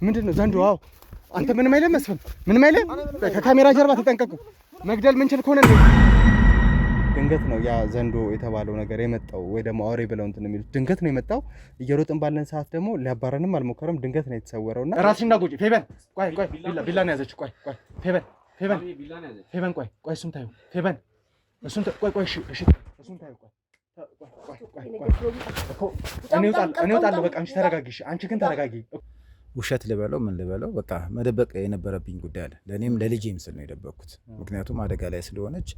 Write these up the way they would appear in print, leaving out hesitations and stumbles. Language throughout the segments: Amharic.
ምንድነው ዘንዶ? አዎ አንተ ምንም አይደለም መስፍን፣ ምንም አይደለም። ከካሜራ ጀርባ ተጠንቀቁ። መግደል ምን ችል ከሆነ ድንገት ነው ያ ዘንዶ የተባለው ነገር የመጣው፣ ወይ ደግሞ አውሬ ብለው እንትን የሚሉት ድንገት ነው የመጣው። እየሮጥን ባለን ሰዓት ደግሞ ሊያባረንም አልሞከረም። ድንገት ነው የተሰወረውና ራስሽና ጉጪ ፌበን፣ ቆይ ቢላ ነው ያዘች። ቆይ ፌበን፣ ቆይ እሱን ታዩ ፌበን፣ እሱን ቆይ እሺ፣ እሱን ታዩ ቆይ እኔ እወጣለሁ። በቃ አንቺ ተረጋጊ። አንቺ ግን ተረጋጊ። ውሸት ልበለው ምን ልበለው በቃ መደበቅ የነበረብኝ ጉዳይ አለ። ለእኔም ለልጄም ስል ነው የደበቅኩት። ምክንያቱም አደጋ ላይ ስለሆነች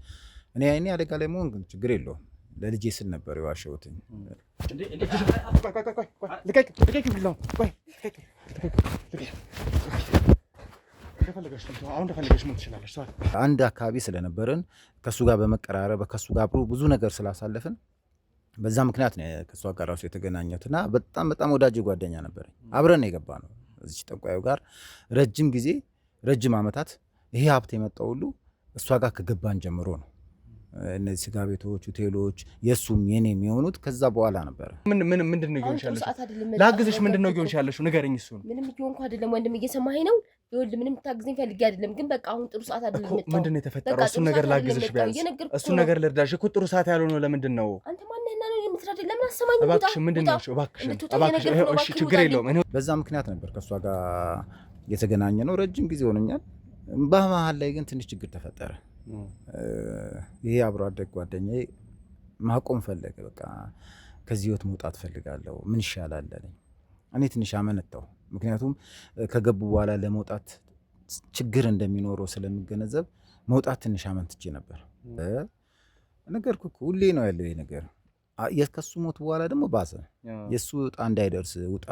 እኔ አይኔ አደጋ ላይ መሆን ችግር የለውም። ለልጄ ስል ነበር የዋሸሁትኝ። አንድ አካባቢ ስለነበርን ከሱ ጋር በመቀራረብ ከሱ ጋር አብሮ ብዙ ነገር ስላሳለፍን በዛ ምክንያት ነው ከሷ ጋር ራሱ የተገናኘሁት እና በጣም ወዳጅ ጓደኛ ነበረኝ። አብረን የገባ ነው እዚህ ጠንቋዩ ጋር ረጅም ጊዜ ረጅም ዓመታት። ይሄ ሀብት የመጣው ሁሉ እሷ ጋር ከገባን ጀምሮ ነው። እነዚህ ስጋ ቤቶች፣ ሆቴሎች የሱም የኔም የሆኑት ከዛ በኋላ ነበር። ምንድነው ይሆንሻለሽ? ላግዝሽ። ምንድነው ይሆንሻለሽ? ንገረኝ። እሱ ምንም ይሆንኩ አይደለም ወንድም፣ እየሰማኸኝ ነው? ይወልድ ምንም ታግዘኝ ፈልጌ አይደለም፣ ግን በቃ አሁን ጥሩ ሰዓት አይደለም። ምንድነው የተፈጠረው? እሱ ነገር ላግዝሽ፣ ቢያንስ እሱ ነገር ልርዳሽ እኮ። ጥሩ ሰዓት ያልሆነው ለምንድን ነው? አንተ ማንነህና ነው የምትረዳ? ለምን አሰማኝ? እባክሽ ምንድነው? እባክሽ እሺ፣ ችግር የለውም። በዛ ምክንያት ነበር ከሷ ጋር የተገናኘ ነው። ረጅም ጊዜ ሆነኛል። በመሀል ላይ ግን ትንሽ ችግር ተፈጠረ። ይሄ አብሮ አደግ ጓደኛዬ ማቆም ፈለገ። በቃ ከዚህ ህይወት መውጣት ፈልጋለሁ፣ ምን ይሻላል አለኝ። እኔ ትንሽ አመነታው። ምክንያቱም ከገቡ በኋላ ለመውጣት ችግር እንደሚኖረው ስለሚገነዘብ መውጣት ትንሽ አመንትቼ ነበር። ነገርኩህ እኮ ሁሌ ነው ያለው ይሄ ነገር። ከሱ ሞት በኋላ ደግሞ ባሰ። የሱ ዕጣ እንዳይደርስ ውጣ፣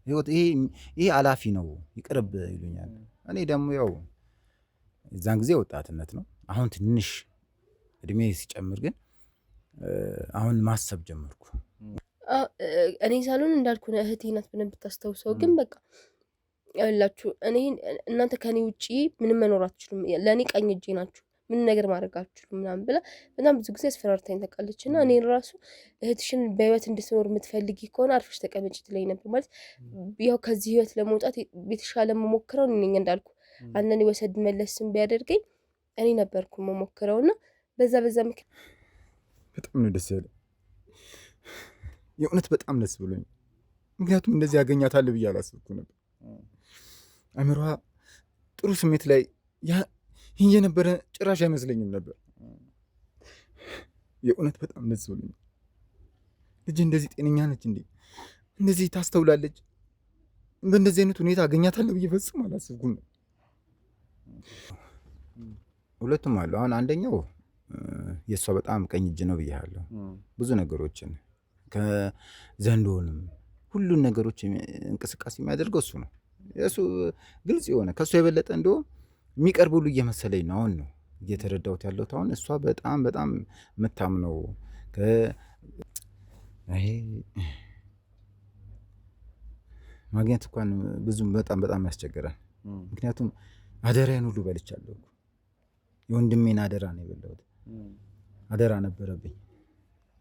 ህይወት ይሄ አላፊ ነው ይቅርብ ይሉኛል። እኔ ደግሞ ያው እዛን ጊዜ ወጣትነት ነው። አሁን ትንሽ እድሜ ሲጨምር ግን አሁን ማሰብ ጀመርኩ። እኔ ሳሎን እንዳልኩ እህቴ ናት ብለን ብታስታውሰው፣ ግን በቃ ያላችሁ እናንተ ከኔ ውጪ ምንም መኖር አትችሉም፣ ለእኔ ቀኝ እጄ ናችሁ፣ ምን ነገር ማድረግ አትችሉም ምናምን ብላ በጣም ብዙ ጊዜ አስፈራርታኝ ታውቃለች። እና እኔ ራሱ እህትሽን በህይወት እንድትኖር የምትፈልጊ ከሆነ አርፈሽ ተቀመጭ ትለኝ ነበር። ማለት ያው ከዚህ ህይወት ለመውጣት የተሻለ መሞክረው እኔ ነኝ እንዳልኩ። አንዳንዴ ወሰድ መለስም ቢያደርገኝ እኔ ነበርኩ መሞክረውና በዛ ምክንያት በጣም ነው ደስ ያለ። የእውነት በጣም ደስ ብሎኝ፣ ምክንያቱም እንደዚህ ያገኛታል ብዬ አላሰብኩ ነበር። አእምሯ ጥሩ ስሜት ላይ ይህ የነበረ ጭራሽ አይመስለኝም ነበር። የእውነት በጣም ደስ ብሎኝ። ልጅ እንደዚህ ጤነኛ ነች እንዴ? እንደዚህ ታስተውላለች? በእንደዚህ አይነት ሁኔታ አገኛታል ብዬ ፈጽሞ አላሰብኩም ነው። ሁለቱም አሉ። አሁን አንደኛው የእሷ በጣም ቀኝ እጅ ነው ብያለሁ። ብዙ ነገሮችን ከዘንዶንም ሁሉን ነገሮች እንቅስቃሴ የሚያደርገው እሱ ነው። እሱ ግልጽ የሆነ ከእሱ የበለጠ እንደውም የሚቀርብ ሁሉ እየመሰለኝ ነው። አሁን ነው እየተረዳሁት ያለሁት። አሁን እሷ በጣም የምታምነው ማግኘት እንኳን ብዙ በጣም ያስቸግራል። ምክንያቱም አደራዬን ሁሉ በልቻለሁ። የወንድሜን አደራ ነው የበላሁት። አደራ ነበረብኝ።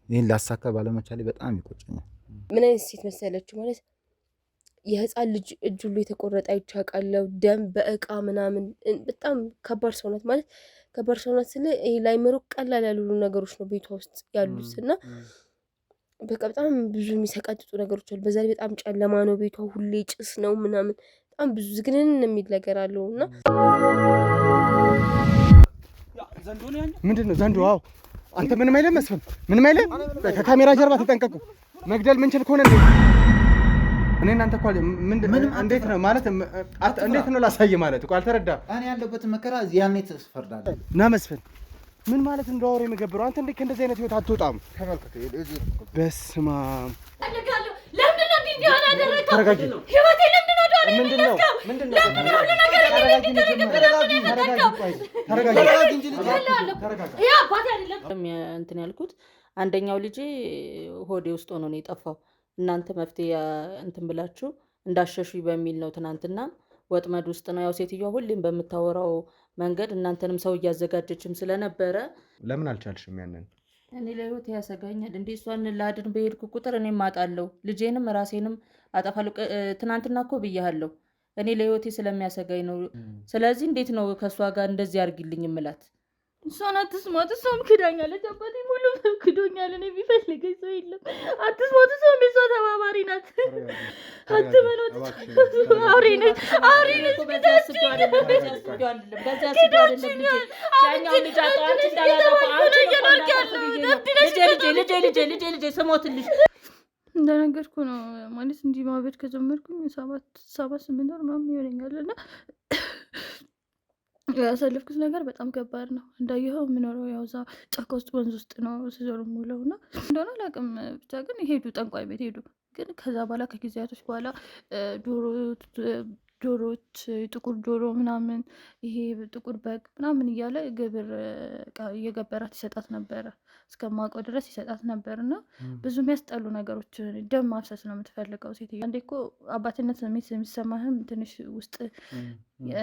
ይህን ላሳካ ባለመቻሌ በጣም ይቆጨኛል። ምን አይነት ሴት መሰለችው? ማለት የህፃን ልጅ እጅ ሁሉ የተቆረጠ አይቼ አውቃለሁ። ደም በእቃ ምናምን በጣም ከባድ ሰው ናት። ማለት ከባድ ሰው ናት ስለ ላይምሮ ቀላል ያሉ ነገሮች ነው ቤቷ ውስጥ ያሉት እና በቃ በጣም ብዙ የሚሰቀጥጡ ነገሮች አሉ። በዛ ላይ በጣም ጨለማ ነው ቤቷ፣ ሁሌ ጭስ ነው ምናምን፣ በጣም ብዙ ዝግንን የሚል ነገር አለው እና ምንድነው ዘንዶ? አዎ አንተ ምንም አይደለም መስፍን፣ ምንም አይደለም። ከካሜራ ጀርባ ተጠንቀቁ። መግደል ምን ችል ከሆነ እኔ እናንተ እኮ እንዴት ነው ማለት እንዴት ነው ላሳይ ማለት እኮ አልተረዳም። እኔ ያለበትን መከራ ያኔ ትፈርዳለህ ና መስፍን። ምን ማለት እንደው አውሬ የምገብረው አንተ እንዴት ከእንደዚህ አይነት ህይወት አትወጣም? በስመ አብ አደጋለሁ። ለምንድን ነው እንዲህ ያደረገው? ተረጋጊ። ህይወቴ ለምንድን ነው ዳር ምንድነው እንትን ያልኩት አንደኛው ልጄ ሆዴ ውስጥ ሆኖ ነው የጠፋው። እናንተ መፍትሄ እንትን ብላችሁ እንዳሸሹኝ በሚል ነው። ትናንትና ወጥመድ ውስጥ ነው። ያው ሴትዮዋ ሁሌም በምታወራው መንገድ እናንተንም ሰው እያዘጋጀችም ስለነበረ ለምን አልቻልሽም? ያንን እኔ ለህይወት ያሰጋኛል እንዴ። እሷን ላድን በሄድኩ ቁጥር እኔም አጣለሁ፣ ልጄንም ራሴንም አጠፋለሁ። ትናንትና እኮ ብያለሁ እኔ ለህይወቴ ስለሚያሰጋኝ ነው። ስለዚህ እንዴት ነው ከእሷ ጋር እንደዚህ አድርጊልኝ እምላት? እሷን አትስማት። እሷም ክዳኛለች። አባቴ ሁሉም ሰው ክዶኛል። እኔ የሚፈልገኝ ሰው የለም። አትስማት። እሷም የሷ ተባባሪ ናት። አትመኗት። አውሬ ነች። አውሬ ነች። ልጄ ስሞትልሽ እንደነገርኩ ነው ማለት እንዲህ ማበድ ከጀመርኩኝ 7-8 ወር ምናምን ይሆነኛል እና ያሳለፍኩት ነገር በጣም ከባድ ነው። እንዳየኸው የምኖረው ያው እዛ ጫካ ውስጥ ወንዝ ውስጥ ነው ስዞር የምውለው እና እንደሆነ አላውቅም። ብቻ ግን ሄዱ ጠንቋይ ቤት ሄዱ። ግን ከዛ በኋላ ከጊዜያቶች በኋላ ዶሮዎች ጥቁር ዶሮ ምናምን ይሄ ጥቁር በግ ምናምን እያለ ግብር እየገበራት ይሰጣት ነበረ። እስከማውቀው ድረስ ይሰጣት ነበር እና ብዙ የሚያስጠሉ ነገሮች ደም ማፍሰስ ነው የምትፈልገው ሴትዮ። አንዴ እኮ አባትነት ስሜት የሚሰማህም ትንሽ ውስጥ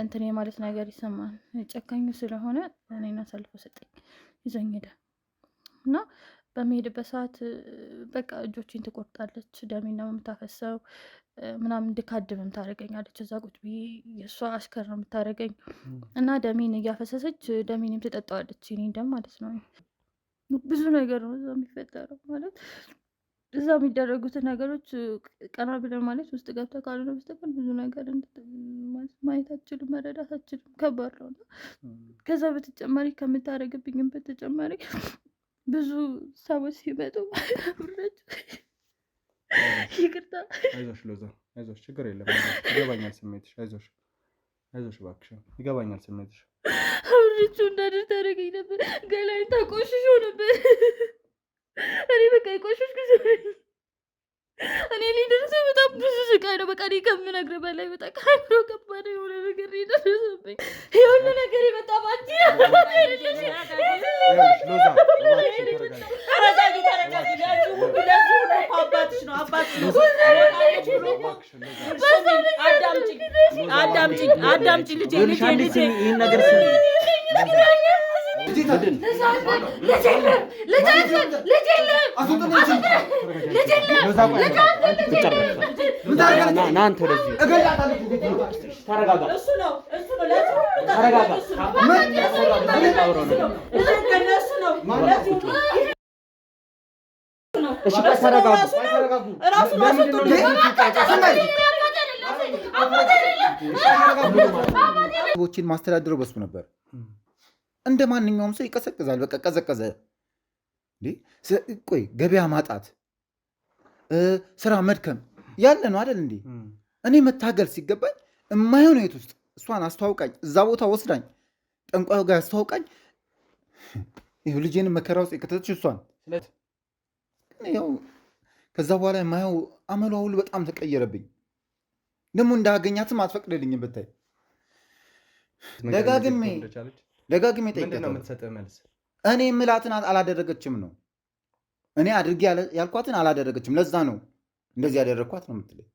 እንትን የማለት ነገር ይሰማል። ጨካኝ ስለሆነ እኔን አሳልፎ ሰጠኝ፣ ይዞኝ ሄደ እና በሚሄድበት ሰዓት በቃ እጆችን ትቆርጣለች፣ ደሜን ነው የምታፈሰው ምናምን እንድካድምም ታደርገኛለች። እዛ ቁጭ ብዬ የእሷ አሽከር ነው የምታደርገኝ እና ደሜን እያፈሰሰች ደሜንም ትጠጣዋለች፣ የእኔን ደም ማለት ነው። ብዙ ነገር ነው እዛ የሚፈጠረው ማለት እዛ የሚደረጉትን ነገሮች ቀና ብለን ማለት ውስጥ ገብተህ ካልሆነ በስተቀር ብዙ ነገር ማየት አችልም፣ መረዳት አችልም። ከባድ ነው። ከዛ በተጨማሪ ከምታደርግብኝም በተጨማሪ ብዙ ሰዎች ሲመጡ ብረች ይቅርታ። አይዞሽ ሎዛ፣ አይዞሽ፣ ችግር የለም። ይገባኛል ስሜትሽ። አይዞሽ፣ አይዞሽ እባክሽ፣ ይገባኛል ስሜትሽ። አብሬቹ እንዳደር ታደርገኝ ነበር። ገላይን ታቆሽሾ ነበር። እኔ በቃ የቆሽሽ ጊዜ እኔ ሊደርሰው በጣም ብዙ ስቃይ ነው። በቃ እኔ ከምነግርህ በላይ በጣም ከአይምሮ ከባድ የሆነ ነገር የደረሰብኝ የሁሉ ነገር የመጣ ባንቺ አዳምጪ ልጄ ይህን ነገር ሰዎችን ማስተዳደረው በሱ ነበር። እንደ ማንኛውም ሰው ይቀዘቅዛል። በቃ ቀዘቀዘ። ቆይ ገበያ ማጣት፣ ስራ መድከም ያለ ነው አይደል እንዴ? እኔ መታገል ሲገባኝ የማይሆን የት ውስጥ እሷን አስተዋውቃኝ፣ እዛ ቦታ ወስዳኝ ጠንቋዩ ጋር አስተዋውቃኝ፣ ይኸው ልጄን መከራ ውስጥ የከተተች እሷን። ያው ከዛ በኋላ የማየው አመሏ ሁሉ በጣም ተቀየረብኝ። ደግሞ እንዳገኛትም አትፈቅድልኝም። ብታይ ደጋግሜ ጠይቄያታለሁ። እኔ የምላትን አላደረገችም ነው። እኔ አድርጌ ያልኳትን አላደረገችም። ለዛ ነው እንደዚህ ያደረግኳት ነው የምትለኝ።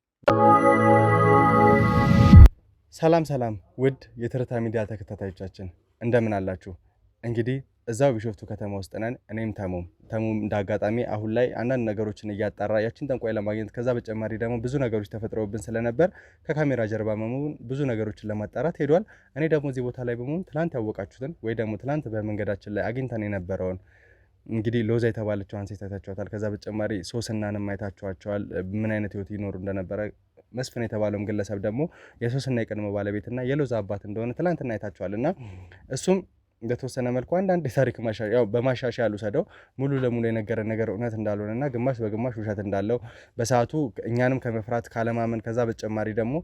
ሰላም ሰላም፣ ውድ የትርታ ሚዲያ ተከታታዮቻችን እንደምን አላችሁ? እንግዲህ እዛው ቢሾፍቱ ከተማ ውስጥ ነን። እኔም ተሙም እንዳጋጣሚ አሁን ላይ አንዳንድ ነገሮችን እያጣራ ያችን ጠንቋይ ለማግኘት ከዛ በተጨማሪ ደግሞ ብዙ ነገሮች ተፈጥረውብን ስለነበር ከካሜራ ጀርባ በመሆን ብዙ ነገሮችን ለማጣራት ሄዷል። እኔ ደግሞ እዚህ ቦታ ላይ በመሆን ትላንት ያወቃችሁትን ወይ ደግሞ ትላንት በመንገዳችን ላይ አግኝተን የነበረውን እንግዲህ ሎዛ የተባለችዋን ሴት አይታችኋታል። ከዛ በተጨማሪ ሶስናንም አይታችኋቸዋል፣ ምን አይነት ህይወት ይኖሩ እንደነበረ። መስፍን የተባለውም ግለሰብ ደግሞ የሶስና የቀድሞ ባለቤትና የሎዛ አባት እንደሆነ ትላንትና አይታችኋል። እና እሱም በተወሰነ መልኩ አንዳንድ የታሪክ በማሻሻያ ያልወሰደው ሙሉ ለሙሉ የነገረን ነገር እውነት እንዳልሆነና ግማሽ በግማሽ ውሸት እንዳለው በሰዓቱ እኛንም ከመፍራት ካለማመን ከዛ በተጨማሪ ደግሞ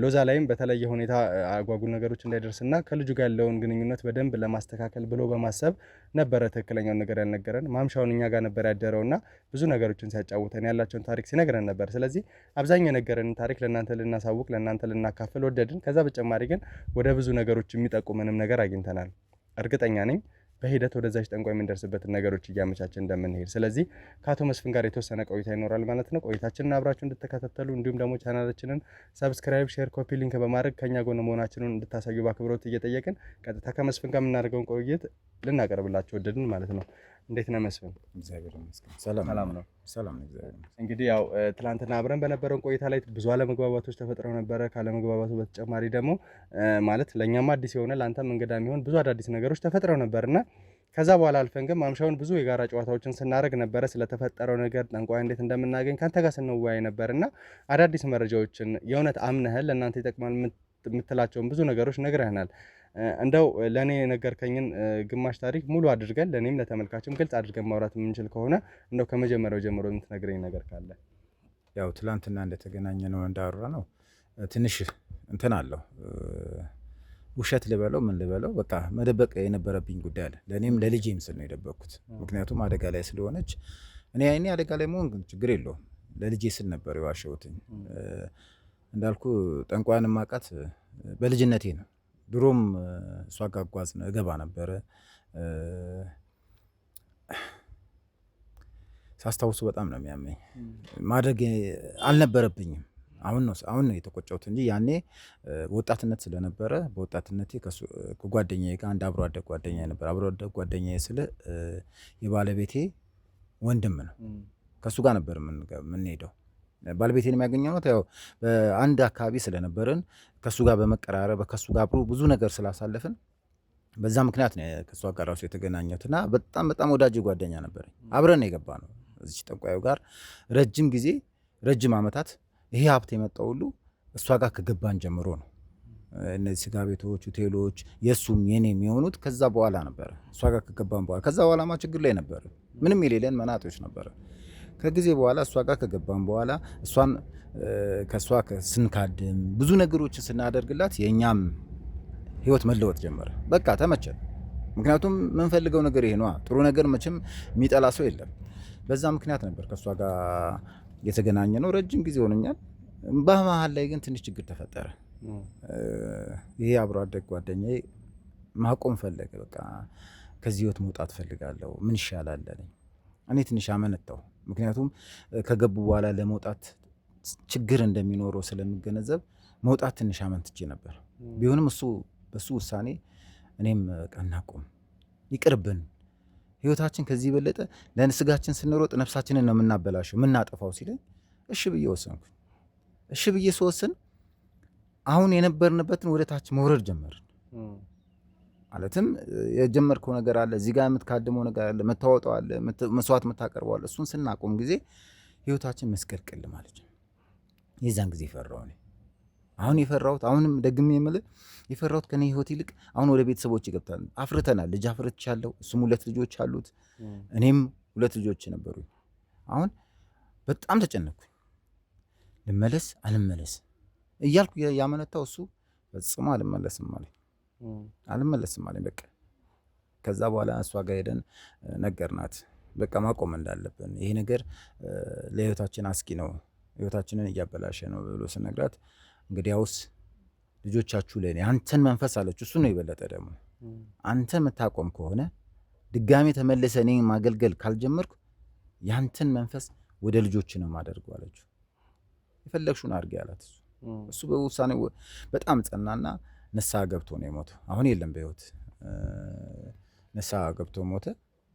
ሎዛ ላይም በተለየ ሁኔታ አጓጉል ነገሮች እንዳይደርስና ከልጁ ጋር ያለውን ግንኙነት በደንብ ለማስተካከል ብሎ በማሰብ ነበረ ትክክለኛውን ነገር ያልነገረን። ማምሻውን እኛ ጋር ነበር ያደረውና ብዙ ነገሮችን ሲያጫውተን ያላቸውን ታሪክ ሲነግረን ነበር። ስለዚህ አብዛኛው የነገረንን ታሪክ ለእናንተ ልናሳውቅ ለእናንተ ልናካፍል ወደድን። ከዛ በተጨማሪ ግን ወደ ብዙ ነገሮች የሚጠቁመንም ነገር አግኝተናል። እርግጠኛ ነኝ በሂደት ወደዛች ጠንቋይ የምንደርስበትን ነገሮች እያመቻችን እንደምንሄድ። ስለዚህ ከአቶ መስፍን ጋር የተወሰነ ቆይታ ይኖራል ማለት ነው። ቆይታችንን አብራችሁ እንድትከታተሉ እንዲሁም ደግሞ ቻናላችንን ሰብስክራይብ፣ ሼር፣ ኮፒ ሊንክ በማድረግ ከኛ ጎን መሆናችንን እንድታሳዩ በአክብሮት እየጠየቅን ቀጥታ ከመስፍን ጋር የምናደርገውን ቆይት ልናቀርብላችሁ ወደድን ማለት ነው። እንዴት ነህ መስፍን? እግዚአብሔር ይመስገን ሰላም ነው። ሰላም ነው እግዚአብሔር ይመስገን። እንግዲህ ያው ትላንትና አብረን በነበረን ቆይታ ላይ ብዙ አለመግባባቶች ተፈጥረው ነበረ። ካለመግባባቱ በተጨማሪ ደግሞ ማለት ለእኛም አዲስ የሆነ ለአንተም እንግዳ የሚሆን ብዙ አዳዲስ ነገሮች ተፈጥረው ነበርና ከዛ በኋላ አልፈን ግን ማምሻውን ብዙ የጋራ ጨዋታዎችን ስናደርግ ነበረ። ስለተፈጠረው ነገር ጠንቋይ እንዴት እንደምናገኝ ካንተ ጋር ስንወያይ ነበርና አዳዲስ መረጃዎችን የእውነት አምነህል ለእናንተ ይጠቅማል የምትላቸውን ብዙ ነገሮች ነግረህናል። እንደው ለእኔ የነገርከኝን ግማሽ ታሪክ ሙሉ አድርገን ለእኔም ለተመልካችም ግልጽ አድርገን ማውራት የምንችል ከሆነ እንደው ከመጀመሪያው ጀምሮ የምትነግረኝ ነገር ካለ። ያው ትላንትና እንደተገናኘ ነው እንዳወራ ነው ትንሽ እንትን አለው ውሸት ልበለው ምን ልበለው በቃ መደበቅ የነበረብኝ ጉዳይ አለ። ለእኔም ለልጄም ስል ነው የደበቅኩት። ምክንያቱም አደጋ ላይ ስለሆነች እኔ አደጋ ላይ መሆን ችግር የለውም ለልጄ ስል ነበር የዋሸሁትኝ። እንዳልኩ ጠንቋያን ማቃት በልጅነቴ ነው። ድሮም እሷ ጋር ጓዝ እገባ ነበረ። ሳስታውሱ በጣም ነው የሚያመኝ። ማድረግ አልነበረብኝም። አሁን ነው የተቆጨሁት እንጂ ያኔ ወጣትነት ስለነበረ በወጣትነቴ ከጓደኛዬ ጋር አንድ አብሮ አደግ ጓደኛዬ ነበር። አብሮ አደግ ጓደኛዬ ስለ የባለቤቴ ወንድም ነው። ከሱ ጋር ነበር የምንሄደው። ባለቤቴን የሚያገኘው ነው ያው በአንድ አካባቢ ስለነበርን ከሱ ጋር በመቀራረብ ከሱ ጋር አብሮ ብዙ ነገር ስላሳለፍን በዛ ምክንያት ነው ከሷ ጋር ራሱ የተገናኘሁት እና በጣም ወዳጅ ጓደኛ ነበረኝ። አብረን የገባ ነው እዚህ ጠንቋዩ ጋር ረጅም ጊዜ ረጅም ዓመታት ይሄ ሀብት የመጣው ሁሉ እሷ ጋር ከገባን ጀምሮ ነው። እነዚህ ስጋ ቤቶች፣ ሆቴሎች የሱም የኔም የሆኑት ከዛ በኋላ ነበር። እሷ ጋር ከገባን በኋላ ከዛ በኋላማ ችግር ላይ ነበር። ምንም የሌለን መናጦች ነበር። ከጊዜ በኋላ እሷ ጋር ከገባን በኋላ እሷን ከሷ ስንካድም ብዙ ነገሮችን ስናደርግላት የኛም ህይወት መለወጥ ጀመረ። በቃ ተመቸን። ምክንያቱም የምንፈልገው ነገር ይሄ ነው። ጥሩ ነገር መቼም የሚጠላ ሰው የለም። በዛ ምክንያት ነበር ከሷ ጋር የተገናኘ ነው። ረጅም ጊዜ ሆኖኛል። በመሀል ላይ ግን ትንሽ ችግር ተፈጠረ። ይሄ አብሮ አደግ ጓደኛዬ ማቆም ፈለገ። በቃ ከዚህ ህይወት መውጣት ፈልጋለሁ፣ ምን ይሻላል አለኝ። እኔ ትንሽ አመነታው። ምክንያቱም ከገቡ በኋላ ለመውጣት ችግር እንደሚኖረው ስለምገነዘብ መውጣት ትንሽ አመንትቼ ነበር። ቢሆንም በሱ ውሳኔ እኔም እናቆም፣ ይቅርብን፣ ህይወታችን ከዚህ በለጠ ለስጋችን ስንሮጥ ነፍሳችንን ነው የምናበላሸው የምናጠፋው ሲለኝ እሺ ብዬ ወሰንኩኝ። እሺ ብዬ ስወስን አሁን የነበርንበትን ወደ ታች መውረድ ጀመርን። ማለትም የጀመርከው ነገር አለ፣ እዚህ ጋር የምትካድመው ነገር አለ፣ መታወጣው አለ፣ መስዋዕት የምታቀርበው አለ። እሱን ስናቆም ጊዜ ህይወታችን መስቀልቅል ማለት ነው። የዛን ጊዜ ፈራሁ እኔ። አሁን የፈራሁት አሁንም ደግሜ የምልህ የፈራሁት ከኔ ህይወት ይልቅ አሁን ወደ ቤተሰቦች ይገብታል። አፍርተናል፣ ልጅ አፍርቻለሁ። እሱም 2 ልጆች አሉት፣ እኔም 2 ልጆች ነበሩኝ። አሁን በጣም ተጨነኩኝ። ልመለስ አልመለስ እያልኩ ያመነታው እሱ ፈጽሞ አልመለስም አለኝ በቃ። ከዛ በኋላ እሷ ጋር ሄደን ነገርናት። በቃ ማቆም እንዳለብን ይሄ ነገር ለህይወታችን አስጊ ነው፣ ህይወታችንን እያበላሸ ነው ብሎ ስነግራት እንግዲያውስ ልጆቻችሁ ለኔ አንተን መንፈስ አለች። እሱ ነው የበለጠ ደግሞ አንተ የምታቆም ከሆነ ድጋሜ ተመለሰ እኔ ማገልገል ካልጀመርኩ ያንተን መንፈስ ወደ ልጆች ነው ማደርገው አለች። የፈለግሽውን አድርጊ አላት። እሱ በውሳኔው በጣም ጸናና ንስሐ ገብቶ ነው የሞተው። አሁን የለም በህይወት። ንስሐ ገብቶ ሞተ።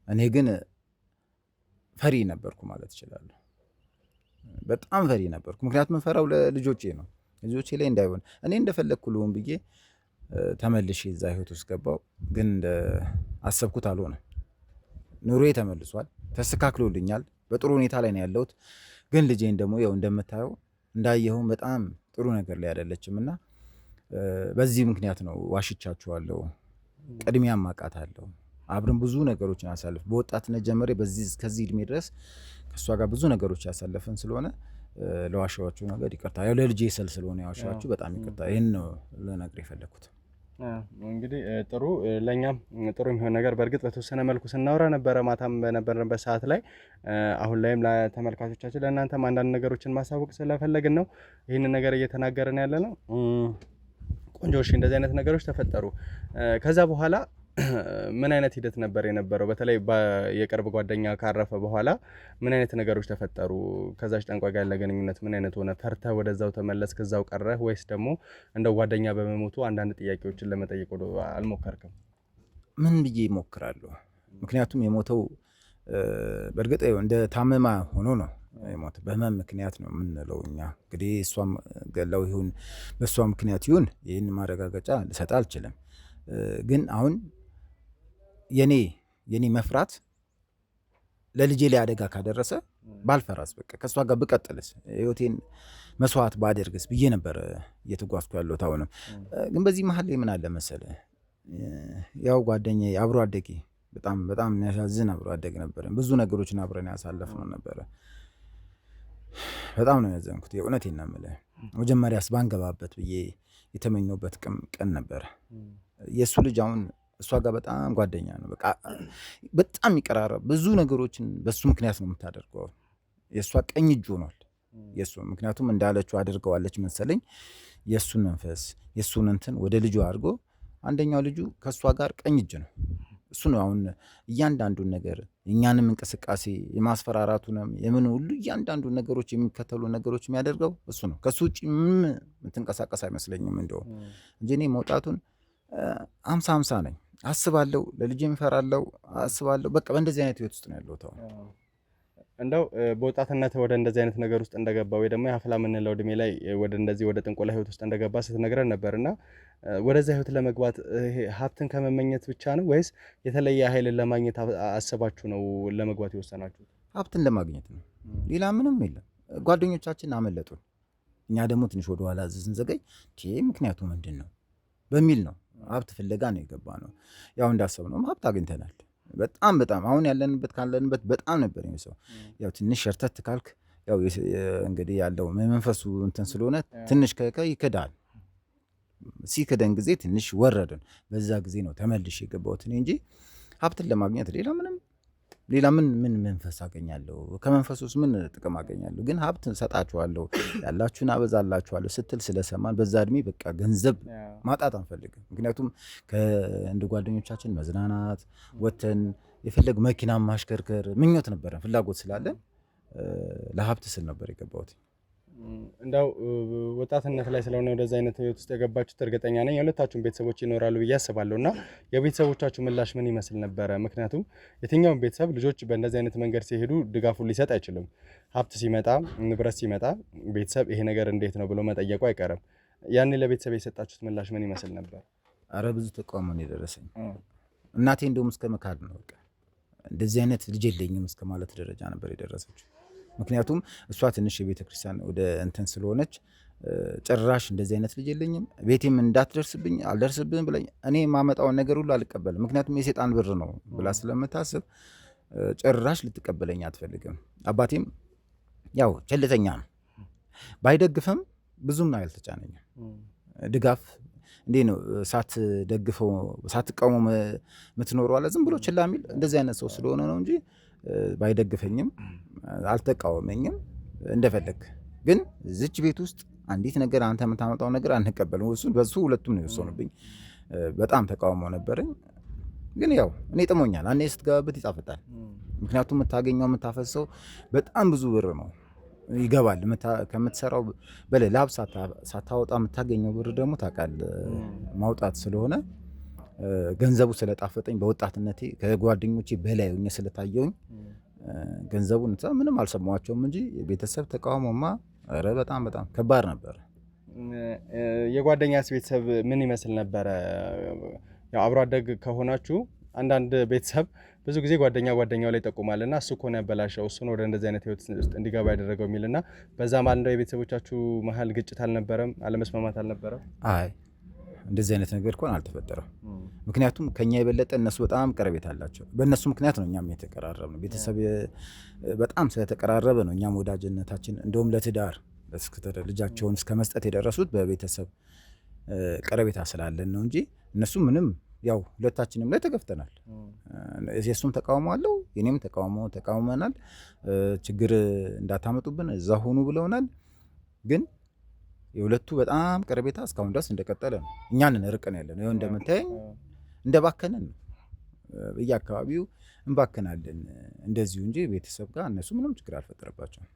እኔ ግን ፈሪ ነበርኩ ማለት እችላለሁ። በጣም ፈሪ ነበርኩ። ምክንያቱም የምፈራው ለልጆቼ ነው። ልጆቼ ላይ እንዳይሆን እኔ እንደፈለግኩ ልሆን ብዬ ተመልሼ እዛ ህይወት ውስጥ ገባው። ግን አሰብኩት አልሆነም። ኑሮዬ ተመልሷል፣ ተስተካክሎልኛል፣ በጥሩ ሁኔታ ላይ ነው ያለሁት። ግን ልጄን ደግሞ ያው እንደምታየው እንዳየሁም በጣም ጥሩ ነገር ላይ አይደለችም እና በዚህ ምክንያት ነው ዋሽቻችኋለሁ። ቅድሚያ ማቃታለሁ። አብረን ብዙ ነገሮችን አሳልፍ በወጣትነት ጀምሬ ከዚህ እድሜ ድረስ ከእሷ ጋር ብዙ ነገሮች ያሳለፍን ስለሆነ ለዋሻዎቹ ነገር ይቅርታ። ያው ለልጄ ስል ስለሆነ ያዋሻችሁ በጣም ይቅርታ። ይህን ነው ልነግርህ የፈለኩት። እንግዲህ ጥሩ ለእኛም ጥሩ የሚሆን ነገር በእርግጥ በተወሰነ መልኩ ስናወራ ነበረ ማታም በነበርንበት ሰዓት ላይ። አሁን ላይም ለተመልካቾቻችን ለእናንተም አንዳንድ ነገሮችን ማሳወቅ ስለፈለግን ነው ይህንን ነገር እየተናገርን ያለ ነው። ቆንጆ። እሺ፣ እንደዚህ አይነት ነገሮች ተፈጠሩ። ከዛ በኋላ ምን አይነት ሂደት ነበር የነበረው? በተለይ የቅርብ ጓደኛ ካረፈ በኋላ ምን አይነት ነገሮች ተፈጠሩ? ከዛች ጠንቋይ ጋር ያለ ግንኙነት ምን አይነት ሆነ? ፈርተህ ወደዛው ተመለስክ? እዛው ቀረህ? ወይስ ደግሞ እንደው ጓደኛ በመሞቱ አንዳንድ ጥያቄዎችን ለመጠየቅ አልሞከርክም? ምን ብዬ እሞክራለሁ? ምክንያቱም የሞተው በእርግጥ እንደ ታመማ ሆኖ ነው የሞተ። በህመም ምክንያት ነው የምንለው እኛ። እንግዲህ እሷም ገለው ይሁን በእሷ ምክንያት ይሁን ይህን ማረጋገጫ ልሰጥ አልችልም። ግን አሁን የኔ መፍራት ለልጄ ላይ አደጋ ካደረሰ ባልፈራስ፣ በቃ ከእሷ ጋር ብቀጥልስ፣ ህይወቴን መስዋዕት ባደርግስ ብዬ ነበር እየተጓዝኩ ያለሁት። አሁንም ግን በዚህ መሀል ላይ ምን አለ መሰለ፣ ያው ጓደኛዬ አብሮ አደጌ በጣም በጣም የሚያሳዝን አብሮ አደግ ነበረ። ብዙ ነገሮችን አብረን ያሳለፍነው ነበረ። በጣም ነው ያዘንኩት፣ የእውነቴን ነው የምልህ። መጀመሪያስ ባንገባበት ብዬ የተመኘሁበት ቀን ነበረ። የእሱ ልጅ አሁን እሷ ጋር በጣም ጓደኛ ነው፣ በቃ በጣም ይቀራረብ። ብዙ ነገሮችን በሱ ምክንያት ነው የምታደርገው። የእሷ ቀኝ እጅ ሆኗል የእሱ። ምክንያቱም እንዳለችው አድርገዋለች መሰለኝ። የእሱን መንፈስ የእሱን እንትን ወደ ልጁ አድርጎ፣ አንደኛው ልጁ ከእሷ ጋር ቀኝ እጅ ነው። እሱ ነው አሁን እያንዳንዱን ነገር እኛንም እንቅስቃሴ የማስፈራራቱንም የምን ሁሉ እያንዳንዱን ነገሮች የሚከተሉ ነገሮች የሚያደርገው እሱ ነው። ከሱ ውጭ ምንም የምትንቀሳቀስ አይመስለኝም እንደው እንጂ እኔ መውጣቱን 50-50 ነኝ። አስባለሁ፣ ለልጄም እፈራለሁ፣ አስባለሁ። በቃ በእንደዚህ አይነት ህይወት ውስጥ ነው ያለሁት አሁን። እንደው በወጣትነት ወደ እንደዚህ አይነት ነገር ውስጥ እንደገባ ወይ ደግሞ የአፍላ የምንለው እድሜ ላይ ወደ እንደዚህ ወደ ጥንቆላ ህይወት ውስጥ እንደገባ ስትነግረን ነበርና ወደዛ ህይወት ለመግባት ይሄ ሀብትን ከመመኘት ብቻ ነው ወይስ የተለየ ኃይልን ለማግኘት አስባችሁ ነው ለመግባት የወሰናችሁ? ሀብትን ለማግኘት ነው፣ ሌላ ምንም የለም። ጓደኞቻችን አመለጡን፣ እኛ ደግሞ ትንሽ ወደኋላ ስንዘገይ ምክንያቱ ምንድን ነው በሚል ነው ሀብት ፍለጋ ነው የገባ ነው። ያው እንዳሰብነውም ሀብት አግኝተናል። በጣም በጣም አሁን ያለንበት ካለንበት በጣም ነበር የሚሰው። ያው ትንሽ ሸርተት ካልክ ያው እንግዲህ ያለው መንፈሱ እንትን ስለሆነ ትንሽ ይክዳል። ሲክደን ጊዜ ትንሽ ወረድን። በዛ ጊዜ ነው ተመልሼ የገባሁት እኔ እንጂ ሀብትን ለማግኘት ሌላ ምን መንፈስ አገኛለሁ? ከመንፈሱስ ምን ጥቅም አገኛለሁ? ግን ሀብት ሰጣችኋለሁ፣ ያላችሁን አበዛላችኋለሁ ስትል ስለሰማን በዛ እድሜ በቃ ገንዘብ ማጣት አንፈልግም። ምክንያቱም እንደ ጓደኞቻችን መዝናናት፣ ወተን የፈለግ መኪና ማሽከርከር ምኞት ነበረን፣ ፍላጎት ስላለን ለሀብት ስል ነበር የገባሁት። እንደው ወጣትነት ላይ ስለሆነ ወደዛ አይነት ህይወት ውስጥ የገባችሁት እርግጠኛ ነኝ የሁለታችሁም ቤተሰቦች ይኖራሉ ብዬ አስባለሁ። እና የቤተሰቦቻችሁ ምላሽ ምን ይመስል ነበረ? ምክንያቱም የትኛውም ቤተሰብ ልጆች በእንደዚህ አይነት መንገድ ሲሄዱ ድጋፉን ሊሰጥ አይችልም። ሀብት ሲመጣ፣ ንብረት ሲመጣ ቤተሰብ ይሄ ነገር እንዴት ነው ብሎ መጠየቁ አይቀርም። ያኔ ለቤተሰብ የሰጣችሁት ምላሽ ምን ይመስል ነበር? አረ ብዙ ተቃውሞ ነው የደረሰኝ። እናቴ እንደውም እስከ መካድ ነው፣ በቃ እንደዚህ አይነት ልጅ የለኝም እስከ ማለት ደረጃ ነበር የደረሰችው። ምክንያቱም እሷ ትንሽ የቤተ ክርስቲያን ወደ እንትን ስለሆነች ጭራሽ እንደዚህ አይነት ልጅ የለኝም፣ ቤቴም እንዳትደርስብኝ አልደርስብህም ብለኝ እኔ የማመጣውን ነገር ሁሉ አልቀበልም፣ ምክንያቱም የሴጣን ብር ነው ብላ ስለምታስብ ጭራሽ ልትቀበለኝ አትፈልግም። አባቴም ያው ቸልተኛ ነው፣ ባይደግፍም ብዙም አልተጫነኝም። ድጋፍ እንዴ ነው ሳትደግፈው ሳትቃወሙ የምትኖረው አለ ዝም ብሎ ችላ የሚል እንደዚህ አይነት ሰው ስለሆነ ነው እንጂ ባይደግፈኝም አልተቃወመኝም። እንደፈለግ ግን እዚች ቤት ውስጥ አንዲት ነገር አንተ የምታመጣው ነገር አንቀበልም። በሱ ሁለቱም ነው የወሰኑብኝ። በጣም ተቃውሞ ነበረኝ። ግን ያው እኔ ጥሞኛል። አንዴ ስትገባበት ይጣፍጣል። ምክንያቱም የምታገኘው የምታፈሰው በጣም ብዙ ብር ነው ይገባል። ከምትሰራው በላይ ላብ ሳታወጣ የምታገኘው ብር ደግሞ ታውቃለህ ማውጣት ስለሆነ ገንዘቡ ስለጣፈጠኝ በወጣትነቴ ከጓደኞቼ በላይ ሆኜ ስለታየውኝ ገንዘቡን ምንም አልሰማቸውም እንጂ የቤተሰብ ተቃውሞማ ኧረ በጣም በጣም ከባድ ነበር። የጓደኛስ ቤተሰብ ምን ይመስል ነበረ? ያው አብሮ አደግ ከሆናችሁ አንዳንድ ቤተሰብ ብዙ ጊዜ ጓደኛው ላይ ይጠቁማልና እሱ እኮ ነው ያበላሸው፣ እሱ ነው ወደ እንደዚህ አይነት ህይወት ውስጥ እንዲገባ ያደረገው የሚልና በዛ ማለት እንደው የቤተሰቦቻችሁ መሀል ግጭት አልነበረም? አለመስማማት አልነበረም? አይ እንደዚህ አይነት ነገር እንኳን አልተፈጠረም። ምክንያቱም ከኛ የበለጠ እነሱ በጣም ቀረቤት አላቸው። በእነሱ ምክንያት ነው እኛም የተቀራረብነው። ቤተሰብ በጣም ስለተቀራረበ ነው እኛም ወዳጅነታችን እንደውም ለትዳር ልጃቸውን እስከ መስጠት የደረሱት በቤተሰብ ቀረቤታ ስላለን ነው እንጂ እነሱ ምንም ያው ሁለታችንም ላይ ተገፍተናል። የእሱም ተቃውሞ አለው፣ የኔም ተቃውመናል። ችግር እንዳታመጡብን እዛ ሆኑ ብለውናል። ግን የሁለቱ በጣም ቀረቤታ እስካሁን ድረስ እንደቀጠለ ነው። እኛንን ርቀን ያለ ነው። እንደምታየኝ እንደባከንን ነው። በየአካባቢው እንባከናለን እንደዚሁ እንጂ ቤተሰብ ጋር እነሱ ምንም ችግር አልፈጠረባቸውም።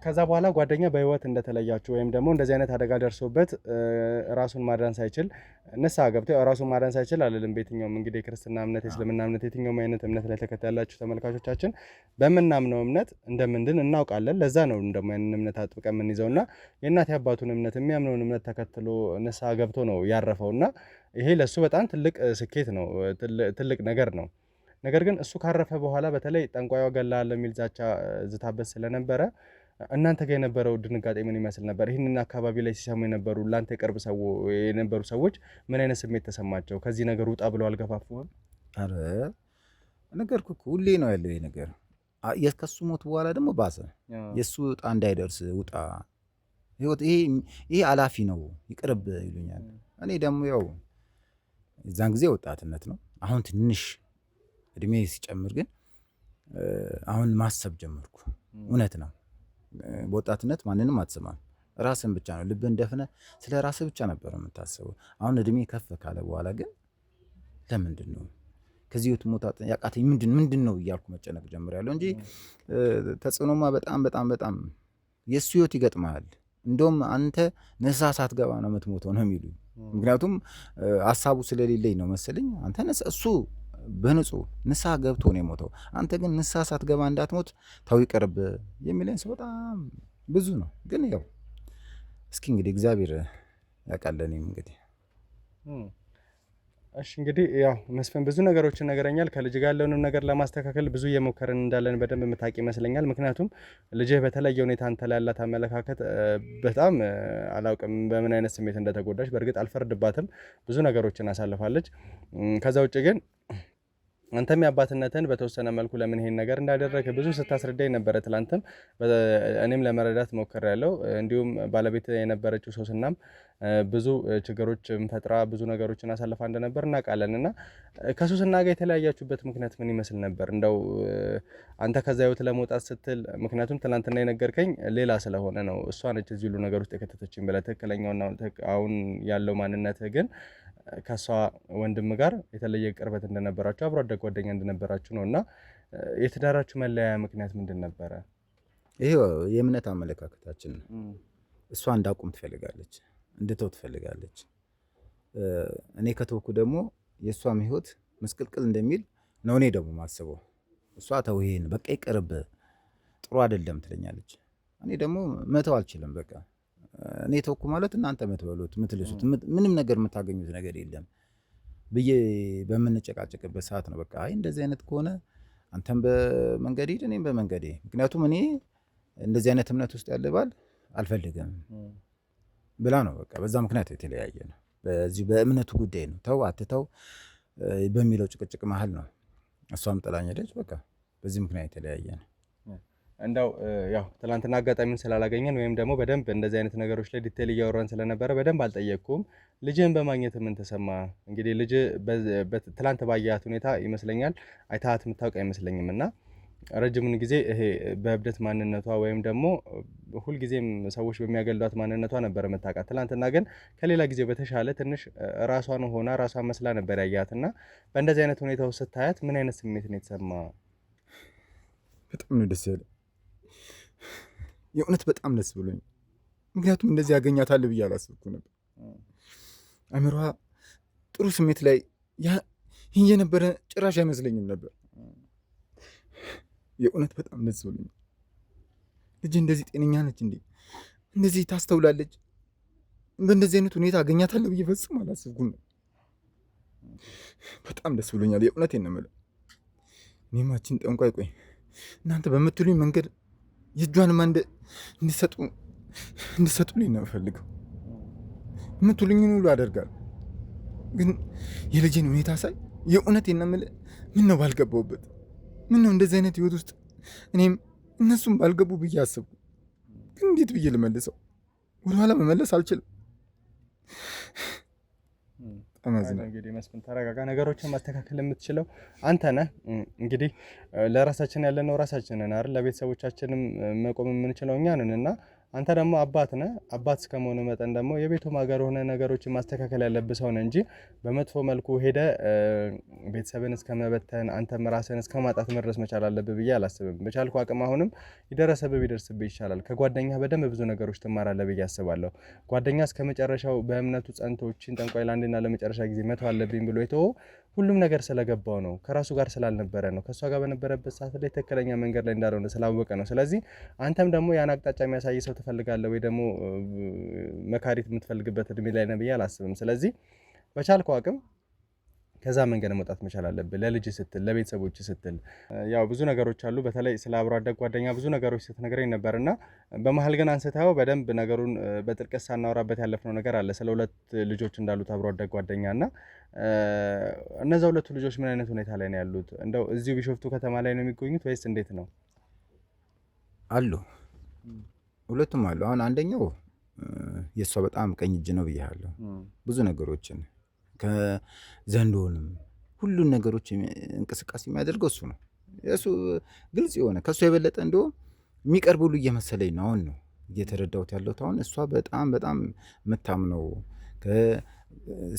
ከዛ በኋላ ጓደኛ በህይወት እንደተለያችሁ ወይም ደግሞ እንደዚህ አይነት አደጋ ደርሶበት ራሱን ማዳን ሳይችል ንስሐ ገብቶ ራሱን ማዳን ሳይችል አልልም። በየትኛውም እንግዲህ ክርስትና እምነት፣ የእስልምና እምነት፣ የትኛውም አይነት እምነት ላይ ተከታይ ያላችሁ ተመልካቾቻችን በምናምነው እምነት እንደምንድን እናውቃለን። ለዛ ነው ደግሞ ያንን እምነት አጥብቀን የምንይዘውና የእናት አባቱን እምነት የሚያምነውን እምነት ተከትሎ ንስሐ ገብቶ ነው ያረፈውና ይሄ ለሱ በጣም ትልቅ ስኬት ነው፣ ትልቅ ነገር ነው። ነገር ግን እሱ ካረፈ በኋላ በተለይ ጠንቋዩ ገላለ የሚል ዛቻ ዝታበት ስለነበረ እናንተ ጋር የነበረው ድንጋጤ ምን ይመስል ነበር? ይህንን አካባቢ ላይ ሲሰሙ የነበሩ ለአንተ የቅርብ የነበሩ ሰዎች ምን አይነት ስሜት ተሰማቸው? ከዚህ ነገር ውጣ ብለው አልገፋፉህም? አረ ነገርኩህ እኮ ሁሌ ነው ያለው ይሄ ነገር። ከሱ ሞት በኋላ ደግሞ ባሰ። የእሱ ዕጣ እንዳይደርስ ውጣ፣ ህይወት ይሄ አላፊ ነው ይቅርብ ይሉኛል። እኔ ደግሞ ያው የዛን ጊዜ ወጣትነት ነው። አሁን ትንሽ እድሜ ሲጨምር ግን አሁን ማሰብ ጀመርኩ። እውነት ነው በወጣትነት ማንንም አትሰማም። ራስን ብቻ ነው ልብን ደፍነ ስለ ራስህ ብቻ ነበር የምታስበው። አሁን እድሜ ከፍ ካለ በኋላ ግን ለምንድን ነው ከዚህ ህይወት መውጣት ያቃተኝ ምንድን ነው እያልኩ መጨነቅ ጀምሬያለሁ እንጂ ተጽዕኖማ በጣም የእሱ ህይወት ይገጥማል። እንደውም አንተ ንስሐ ሳትገባ ነው የምትሞተው ነው የሚሉኝ። ምክንያቱም ሀሳቡ ስለሌለኝ ነው መሰለኝ። አንተ እሱ በንጹህ ንስሐ ገብቶ ነው የሞተው። አንተ ግን ንስሐ ሳትገባ እንዳትሞት ተው ይቅርብ የሚለኝ ሰው በጣም ብዙ ነው። ግን ያው እስኪ እንግዲህ እግዚአብሔር ያውቃል። እንግዲህ እሺ እንግዲህ ያው መስፍን ብዙ ነገሮችን ነገረኛል። ከልጅ ጋር ያለውንም ነገር ለማስተካከል ብዙ እየሞከርን እንዳለን በደንብ የምታውቅ ይመስለኛል። ምክንያቱም ልጅህ በተለየ ሁኔታ አንተ ላይ ያላት አመለካከት በጣም አላውቅም በምን አይነት ስሜት እንደተጎዳች። በእርግጥ አልፈርድባትም፣ ብዙ ነገሮችን አሳልፋለች። ከዛ ውጭ ግን አንተም የአባትነትን በተወሰነ መልኩ ለምን ይሄን ነገር እንዳደረገ ብዙ ስታስረዳኝ ነበረ። ትላንትም እኔም ለመረዳት ሞክሬያለሁ። እንዲሁም ባለቤት የነበረችው ሶስናም ብዙ ችግሮችን ፈጥራ ብዙ ነገሮችን አሳልፋ እንደነበር እናውቃለን። እና ከሶስና ጋር የተለያያችሁበት ምክንያት ምን ይመስል ነበር? እንደው አንተ ከዛ ህይወት ለመውጣት ስትል፣ ምክንያቱም ትላንትና የነገርከኝ ሌላ ስለሆነ ነው እሷ ነች እዚህ ሁሉ ነገር ውስጥ የከተተችኝ ብለህ ትክክለኛውና አሁን ያለው ማንነትህ ግን ከሷ ወንድም ጋር የተለየ ቅርበት እንደነበራችሁ አብሮ አደግ ጓደኛ እንደነበራችሁ ነው። እና የትዳራችሁ መለያያ ምክንያት ምንድን ነበረ? ይሄ የእምነት አመለካከታችን ነው። እሷ እንዳቁም ትፈልጋለች፣ እንድተው ትፈልጋለች። እኔ ከተውኩ ደግሞ የእሷም ህይወት ምስቅልቅል እንደሚል ነው እኔ ደግሞ ማስበው። እሷ ተው ይሄን በቃ ይቅርብ፣ ጥሩ አይደለም ትለኛለች። እኔ ደግሞ መተው አልችልም። በቃ እኔ ተውኩ ማለት እናንተ ምትበሉት ምትልሱት ምንም ነገር የምታገኙት ነገር የለም ብዬ በምንጨቃጨቅበት ሰዓት ነው በቃ አይ እንደዚህ አይነት ከሆነ አንተም በመንገድ ሂድ እኔም በመንገዴ። ምክንያቱም እኔ እንደዚህ አይነት እምነት ውስጥ ያለ ባል አልፈልግም ብላ ነው በቃ በዛ ምክንያት የተለያየ ነው። በዚህ በእምነቱ ጉዳይ ነው ተው አትተው በሚለው ጭቅጭቅ መሀል ነው እሷም ጥላኝ ሄደች። በቃ በዚህ ምክንያት የተለያየ ነው። እንደው ያው ትላንትና አጋጣሚውን ስላላገኘን ወይም ደግሞ በደንብ እንደዚህ አይነት ነገሮች ላይ ዲቴል እያወራን ስለነበረ በደንብ አልጠየቅኩም። ልጅህን በማግኘት ምን ተሰማ? እንግዲህ ልጅ ትላንት ባያት ሁኔታ ይመስለኛል አይታት የምታውቅ አይመስለኝም። እና ረጅሙን ጊዜ ይሄ በእብደት ማንነቷ ወይም ደግሞ ሁልጊዜም ሰዎች በሚያገሏት ማንነቷ ነበር የምታውቃት። ትላንትና ግን ከሌላ ጊዜ በተሻለ ትንሽ ራሷን ሆና ራሷን መስላ ነበር ያያት። እና በእንደዚህ አይነት ሁኔታ ውስጥ ስታያት ምን አይነት ስሜት ነው የተሰማ? በጣም ነው ደስ ያለ፣ የእውነት በጣም ደስ ብሎኝ። ምክንያቱም እንደዚህ ያገኛታል ብዬ አላሰብኩ ነበር። አእምሯ ጥሩ ስሜት ላይ ይህ የነበረ ጭራሽ አይመስለኝም ነበር። የእውነት በጣም ደስ ብሎኝ። ልጅ እንደዚህ ጤነኛ ነች እንዴ? እንደዚህ ታስተውላለች? በእንደዚህ አይነት ሁኔታ አገኛታለሁ ብዬ ፈጽሞ አላሰብኩም። በጣም ደስ ብሎኛል። የእውነቴን ነው የምልህ። እኔማችን ጠንቋይ ቆይ እናንተ በምትሉኝ መንገድ የእጇንማ እንድሰጡልኝ ነው የምፈልገው። የምትሉኝን ሁሉ አደርጋለሁ። ግን የልጄን ሁኔታ ሳይ የእውነቴን ነው የምልህ፣ ምን ነው ባልገባሁበት፣ ምን ነው እንደዚህ አይነት ህይወት ውስጥ እኔም እነሱም ባልገቡ ብዬ አስብኩ። ግን እንዴት ብዬ ልመልሰው? ወደኋላ መመለስ አልችልም። እንግዲህ መስፍን ተረጋጋ። ነገሮችን ማስተካከል የምትችለው አንተ ነህ። እንግዲህ ለራሳችን ያለነው ራሳችንን አይደል? ለቤተሰቦቻችንም መቆም የምንችለው እኛ ነን። እና አንተ ደግሞ አባት ነህ። አባት እስከመሆኑ መጠን ደግሞ የቤቱ ማገር ሆነ ነገሮችን ማስተካከል ያለብህ ሰው ነህ እንጂ በመጥፎ መልኩ ሄደ ቤተሰብን እስከመበተን አንተም ራስህን እስከማጣት መድረስ መቻል አለብህ ብዬ አላስብም። በቻልኩ አቅም አሁንም ይደረሰብህ ቢደርስብህ ይሻላል። ከጓደኛህ በደንብ ብዙ ነገሮች ትማራለህ ብዬ አስባለሁ። ጓደኛ እስከመጨረሻው በእምነቱ ጸንቶችን ጠንቋይ ለአንድና ለመጨረሻ ጊዜ መተው አለብኝ ብሎ የተወው ሁሉም ነገር ስለገባው ነው፣ ከራሱ ጋር ስላልነበረ ነው። ከሷ ጋር በነበረበት ሰዓት ላይ ትክክለኛ መንገድ ላይ እንዳልሆነ ስላወቀ ነው። ስለዚህ አንተም ደግሞ ያን አቅጣጫ የሚያሳይ ሰው ትፈልጋለህ ወይ ደግሞ መካሪት የምትፈልግበት እድሜ ላይ ነህ ብዬ አላስብም። ስለዚህ በቻልከው አቅም ከዛ መንገድ መውጣት መቻል አለብህ። ለልጅ ስትል፣ ለቤተሰቦች ስትል። ያው ብዙ ነገሮች አሉ። በተለይ ስለ አብሮ አደግ ጓደኛ ብዙ ነገሮች ስትነግረኝ ነበርና በመሀል ግን አንስተኸው በደንብ ነገሩን በጥልቀት ሳናወራበት ያለፍነው ነገር አለ። ስለ 2 ልጆች እንዳሉት አብሮ አደግ ጓደኛና እነዛ 2 ልጆች ምን አይነት ሁኔታ ላይ ነው ያሉት? እንደው እዚሁ ቢሾፍቱ ከተማ ላይ ነው የሚገኙት ወይስ እንዴት ነው? አሉ 2ቱም አሉ። አሁን አንደኛው የእሷ በጣም ቀኝ እጅ ነው ብያለሁ። ብዙ ነገሮችን ከዘንዶንም ሁሉን ነገሮች እንቅስቃሴ የሚያደርገው እሱ ነው። እሱ ግልጽ የሆነ ከእሱ የበለጠ እንደውም የሚቀርብ ሁሉ እየመሰለኝ ነው። አሁን ነው እየተረዳሁት ያለሁት። አሁን እሷ በጣም በጣም የምታምነው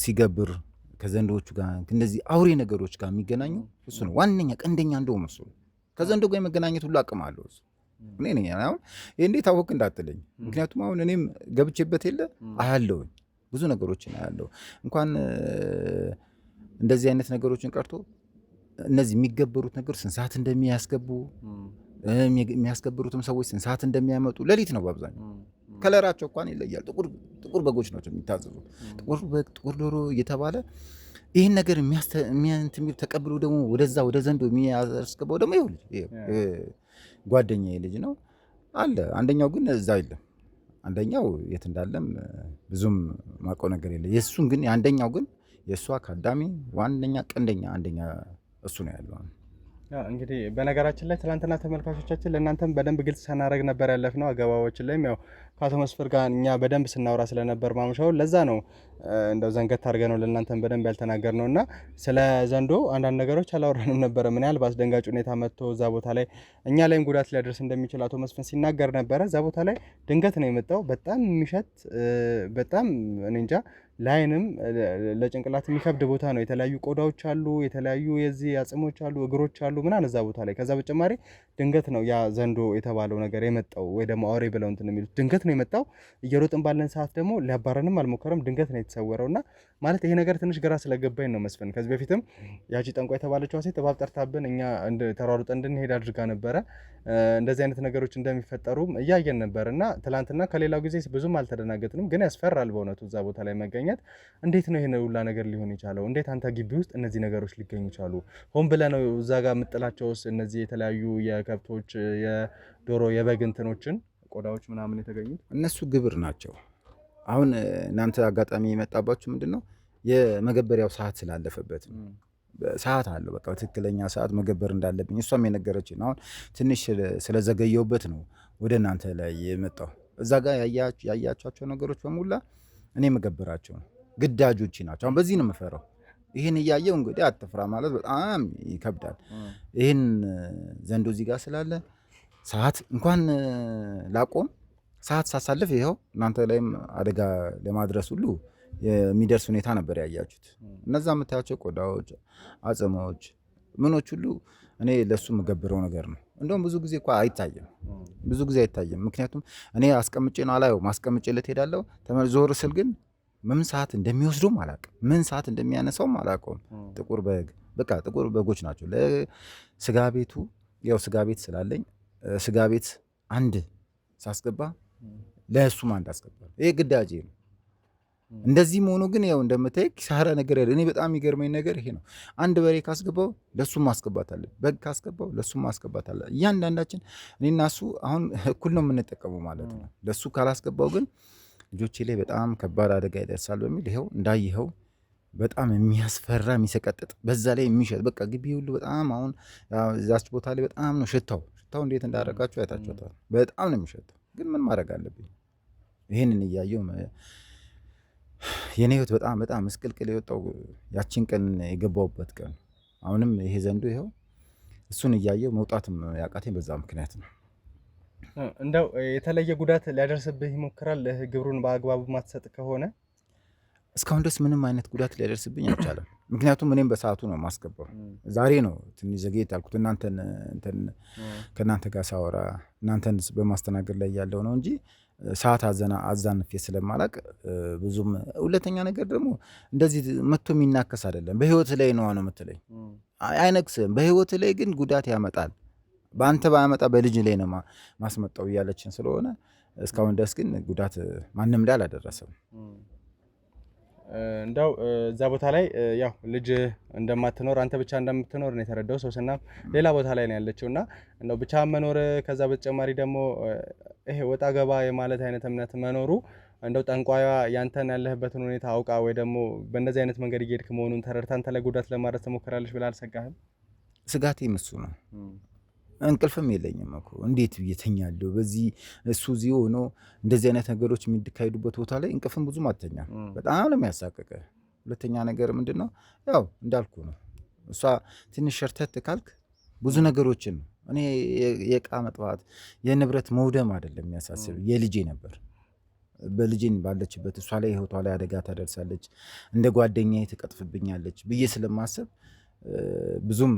ሲገብር ከዘንዶቹ ጋር እንደዚህ አውሬ ነገሮች ጋር የሚገናኘው እሱ ነው። ዋነኛ ቀንደኛ እንደውም እሱ ነው። ከዘንዶ ጋር የመገናኘት ሁሉ አቅም አለው እሱ። እኔ ነኝ አሁን ይሄ እንዴት አወቅ እንዳትለኝ፣ ምክንያቱም አሁን እኔም ገብቼበት የለ አያለሁኝ ብዙ ነገሮችን አያለሁ። እንኳን እንደዚህ አይነት ነገሮችን ቀርቶ እነዚህ የሚገበሩት ነገር ስንት ሰዓት እንደሚያስገቡ የሚያስገብሩትም ሰዎች ስንት ሰዓት እንደሚያመጡ ሌሊት ነው በአብዛኛው። ከለራቸው እንኳን ይለያል። ጥቁር በጎች ናቸው የሚታዘዙት። ጥቁር በግ፣ ጥቁር ዶሮ እየተባለ ይህን ነገር የሚያንትሚል ተቀብሎ ደግሞ ወደዛ ወደ ዘንዶ የሚያስገባው ደግሞ ይኸው ልጅ ጓደኛዬ ልጅ ነው አለ። አንደኛው ግን እዛ የለም። አንደኛው የት እንዳለም ብዙም ማውቀው ነገር የለ። የእሱን ግን የአንደኛው ግን የእሷ አካዳሚ ዋነኛ ቀንደኛ አንደኛ እሱ ነው ያለው። እንግዲህ በነገራችን ላይ ትናንትና ተመልካቾቻችን ለእናንተም በደንብ ግልጽ ሳናደርግ ነበር ያለፍነው። አገባባችን ላይም ያው ከአቶ መስፍን ጋር እኛ በደንብ ስናወራ ስለነበር ማምሻውን ለዛ ነው እንደው ዘንገት አድርገ ነው ለእናንተም በደንብ ያልተናገር ነው። እና ስለ ዘንዶ አንዳንድ ነገሮች አላወራንም ነበረ። ምን ያህል በአስደንጋጭ ሁኔታ መጥቶ እዛ ቦታ ላይ እኛ ላይም ጉዳት ሊያደርስ እንደሚችል አቶ መስፍን ሲናገር ነበረ። እዛ ቦታ ላይ ድንገት ነው የመጣው። በጣም የሚሸት በጣም እኔ እንጃ ላይንም ለጭንቅላት የሚከብድ ቦታ ነው። የተለያዩ ቆዳዎች አሉ፣ የተለያዩ የዚህ አጽሞች አሉ፣ እግሮች አሉ ምናምን እዛ ቦታ ላይ። ከዛ በተጨማሪ ድንገት ነው ያ ዘንዶ የተባለው ነገር የመጣው ወይ ደግሞ አውሬ ብለው እንትን የሚሉት ድንገት ነው የመጣው። እየሮጥን ባለን ሰዓት ደግሞ ሊያባረንም አልሞከረም፣ ድንገት ነው የተሰወረውና ማለት ይሄ ነገር ትንሽ ግራ ስለገባኝ ነው መስፍን። ከዚህ በፊትም ያቺ ጠንቋ የተባለችው ሴት እባብ ጠርታብን እኛ ተሯሩጠን እንድንሄድ አድርጋ ነበረ። እንደዚህ አይነት ነገሮች እንደሚፈጠሩም እያየን ነበር እና ትላንትና ከሌላው ጊዜ ብዙም አልተደናገጥንም፣ ግን ያስፈራል በእውነቱ እዛ ቦታ ላይ መገኘት። እንዴት ነው ይሄን ሁላ ነገር ሊሆን የቻለው? እንዴት አንተ ግቢ ውስጥ እነዚህ ነገሮች ሊገኙ ቻሉ? ሆን ብለህ ነው እዛ ጋር የምጥላቸውስ? እነዚህ የተለያዩ የከብቶች የዶሮ የበግ እንትኖችን ቆዳዎች ምናምን የተገኙት እነሱ ግብር ናቸው። አሁን እናንተ አጋጣሚ የመጣባችሁ ምንድን ነው የመገበሪያው ሰዓት ስላለፈበት ሰዓት አለው። በቃ ትክክለኛ ሰዓት መገበር እንዳለብኝ እሷም የነገረችኝ ነው። አሁን ትንሽ ስለዘገየውበት ነው ወደ እናንተ ላይ የመጣው። እዛ ጋር ያያቸዋቸው ነገሮች በሙላ እኔ መገበራቸው ነው፣ ግዳጆች ናቸው። አሁን በዚህ ነው የምፈራው። ይህን እያየው እንግዲህ አትፍራ ማለት በጣም ይከብዳል። ይህን ዘንዶ እዚህ ጋር ስላለ ሰዓት እንኳን ላቆም ሰዓት ሳሳልፍ ይኸው እናንተ ላይም አደጋ ለማድረስ ሁሉ የሚደርስ ሁኔታ ነበር ያያችሁት። እነዛ የምታያቸው ቆዳዎች፣ አጽሞች፣ ምኖች ሁሉ እኔ ለሱ የምገብረው ነገር ነው። እንደውም ብዙ ጊዜ እኮ አይታይም፣ ብዙ ጊዜ አይታይም። ምክንያቱም እኔ አስቀምጬ ነው አላየው፣ ማስቀምጬለት ሄዳለሁ። ዞር ስል ግን ምን ሰዓት እንደሚወስዱም አላውቅም፣ ምን ሰዓት እንደሚያነሳውም አላውቀውም። ጥቁር በግ በቃ ጥቁር በጎች ናቸው። ለስጋ ቤቱ ያው ስጋ ቤት ስላለኝ ስጋ ቤት አንድ ሳስገባ ለእሱም አንድ አስገባል። ይሄ ግዳጄ ነው። እንደዚህ መሆኑ ግን ያው እንደምታይ ኪሳራ ነገር ያለ። እኔ በጣም የሚገርመኝ ነገር ይሄ ነው። አንድ በሬ ካስገባው ለሱም ማስገባት አለ፣ በግ ካስገባው ለሱም ማስገባት አለ። እያንዳንዳችን እኔና እሱ አሁን እኩል ነው የምንጠቀመው ማለት ነው። ለሱ ካላስገባው ግን ልጆቼ ላይ በጣም ከባድ አደጋ ይደርሳል በሚል ይኸው እንዳይኸው በጣም የሚያስፈራ የሚሰቀጥጥ፣ በዛ ላይ የሚሸጥ በቃ ግቢ ሁሉ በጣም አሁን እዛች ቦታ ላይ በጣም ነው ሽታው እንዴት እንዳደረጋችሁ አይታችኋታል። በጣም ነው የሚሸጠው። ግን ምን ማድረግ አለብኝ? ይህንን እያየው የኔ ህይወት በጣም በጣም ምስቅልቅል የወጣው ያቺን ቀን የገባውበት ቀን። አሁንም ይሄ ዘንዶ ይኸው እሱን እያየው መውጣትም ያቃተኝ በዛ ምክንያት ነው። እንደው የተለየ ጉዳት ሊያደርስብህ ይሞክራል ግብሩን በአግባቡ ማትሰጥ ከሆነ? እስካሁን ድረስ ምንም አይነት ጉዳት ሊያደርስብኝ አልቻለም። ምክንያቱም እኔም በሰዓቱ ነው ማስገባው። ዛሬ ነው ትንሽ ዘግየት ያልኩት ከእናንተ ጋር ሳወራ እናንተን በማስተናገድ ላይ ያለው ነው እንጂ ሰዓት አዛንፌ ስለማላቅ ብዙም። ሁለተኛ ነገር ደግሞ እንደዚህ መጥቶ የሚናከስ አይደለም። በህይወት ላይ ነው የምትለኝ፣ አይነክስም። በህይወት ላይ ግን ጉዳት ያመጣል። በአንተ ባያመጣ በልጅ ላይ ነው ማስመጣው እያለችን ስለሆነ እስካሁን ድረስ ግን ጉዳት ማንም ላይ አላደረሰም። እንደው እዛ ቦታ ላይ ያው ልጅ እንደማትኖር አንተ ብቻ እንደምትኖር ነው የተረዳው። ሶስና ሌላ ቦታ ላይ ነው ያለችውና እንደው ብቻ መኖር ከዛ በተጨማሪ ደግሞ ይሄ ወጣ ገባ የማለት አይነት እምነት መኖሩ እንደው ጠንቋያ ያንተን ያለህበትን ሁኔታ አውቃ ወይ ደግሞ በእንደዚህ አይነት መንገድ እየሄድክ መሆኑን ተረድታ አንተ ላይ ጉዳት ለማድረስ ትሞክራለች ብለህ አልሰጋህም? ስጋቴ እሱ ነው። እንቅልፍም የለኝም እኮ እንዴት ብዬ ተኛለሁ? በዚህ እሱ እዚህ ሆኖ እንደዚህ አይነት ነገሮች የሚካሄዱበት ቦታ ላይ እንቅልፍም ብዙም አትተኛም። በጣም ነው የሚያሳቅቀ። ሁለተኛ ነገር ምንድን ነው ያው እንዳልኩ ነው። እሷ ትንሽ ሸርተት ካልክ ብዙ ነገሮችን እኔ የዕቃ መጥፋት የንብረት መውደም አይደለም የሚያሳስብ፣ የልጄ ነበር። በልጄን ባለችበት እሷ ላይ ህይወቷ ላይ አደጋ ታደርሳለች፣ እንደ ጓደኛዬ ትቀጥፍብኛለች ብዬ ስለማሰብ ብዙም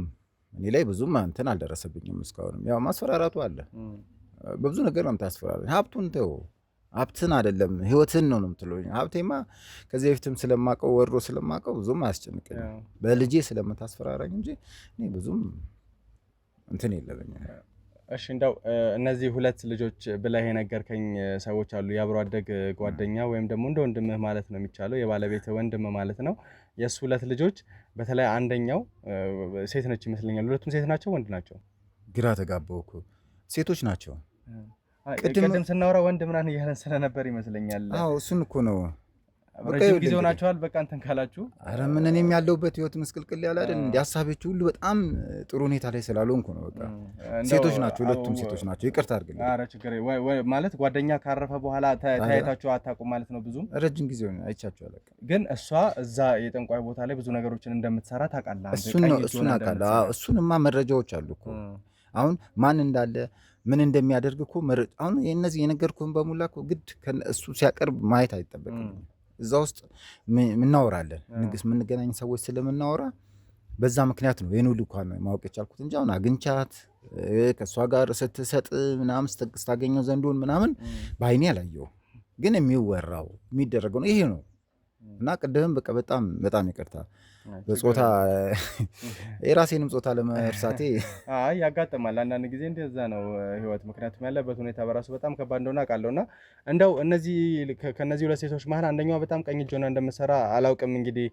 እኔ ላይ ብዙም እንትን አልደረሰብኝም። እስካሁንም ያው ማስፈራራቱ አለ። በብዙ ነገር ነው የምታስፈራራኝ። ሀብቱን ተው፣ ሀብትን አይደለም ህይወትን ነው የምትለኝ። ሀብቴማ ከዚህ በፊትም ስለማቀው ወሮ ስለማቀው ብዙም አያስጨንቀኝም። በልጄ ስለምታስፈራራኝ እንጂ እኔ ብዙም እንትን የለብኝም። እሺ እንደው እነዚህ ሁለት ልጆች ብለህ የነገርከኝ ሰዎች አሉ። የአብሮ አደግ ጓደኛ ወይም ደግሞ እንደ ወንድምህ ማለት ነው የሚቻለው፣ የባለቤት ወንድም ማለት ነው። የእሱ ሁለት ልጆች በተለይ አንደኛው ሴት ነች ይመስለኛል። ሁለቱም ሴት ናቸው ወንድ ናቸው? ግራ ተጋባው እኮ ሴቶች ናቸው። ቅድም ስናወራ ወንድ ምናምን እያለን ስለነበር ይመስለኛል። አዎ እሱን እኮ ነው። ረጅም ጊዜ ሆናችኋል በቃ እንትን ካላችሁ? ኧረ ምን እኔም ያለሁበት ህይወት ምስቅልቅል ያለ አይደል እንዴ? ሀሳቦች ሁሉ በጣም ጥሩ ሁኔታ ላይ ስላልሆንኩ ነው። በቃ ሴቶች ናቸው፣ ሁለቱም ሴቶች ናቸው። ይቅርታ አድርግልኝ። ኧረ ችግር ማለት ጓደኛ ካረፈ በኋላ ተያይታችሁ አታውቁም ማለት ነው? ብዙም ረጅም ጊዜ ሆነ አይቻችሁ አላውቅም። ግን እሷ እዛ የጠንቋይ ቦታ ላይ ብዙ ነገሮችን እንደምትሰራ ታውቃለህ? እሱን አውቃለሁ። እሱንማ መረጃዎች አሉ እኮ። አሁን ማን እንዳለ ምን እንደሚያደርግ እኮ አሁን እነዚህ የነገርኩህን በሙላ እኮ ግድ እሱ ሲያቀርብ ማየት አይጠበቅም። እዛ ውስጥ ምናወራለን፣ የምንገናኝ ሰዎች ስለምናወራ በዛ ምክንያት ነው ይህን ሁሉ እንኳን ማወቅ የቻልኩት እንጂ አሁን አግኝቻት ከእሷ ጋር ስትሰጥ ምናምን ስታገኘው ዘንዶን ምናምን በአይኔ አላየው። ግን የሚወራው የሚደረገው ነው ይሄ ነው። እና ቅድምም በቃ በጣም በጣም ይቅርታ በጾታ የራሴንም ጾታ ለመርሳቴ ያጋጥማል አንዳንድ ጊዜ እንደዛ ነው ህይወት። ምክንያቱም ያለበት ሁኔታ በራሱ በጣም ከባድ እንደሆነ አውቃለሁና እንደው ከነዚህ ሁለት ሴቶች መሀል አንደኛዋ በጣም ቀኝ እጅ ሆና እንደምትሰራ አላውቅም። እንግዲህ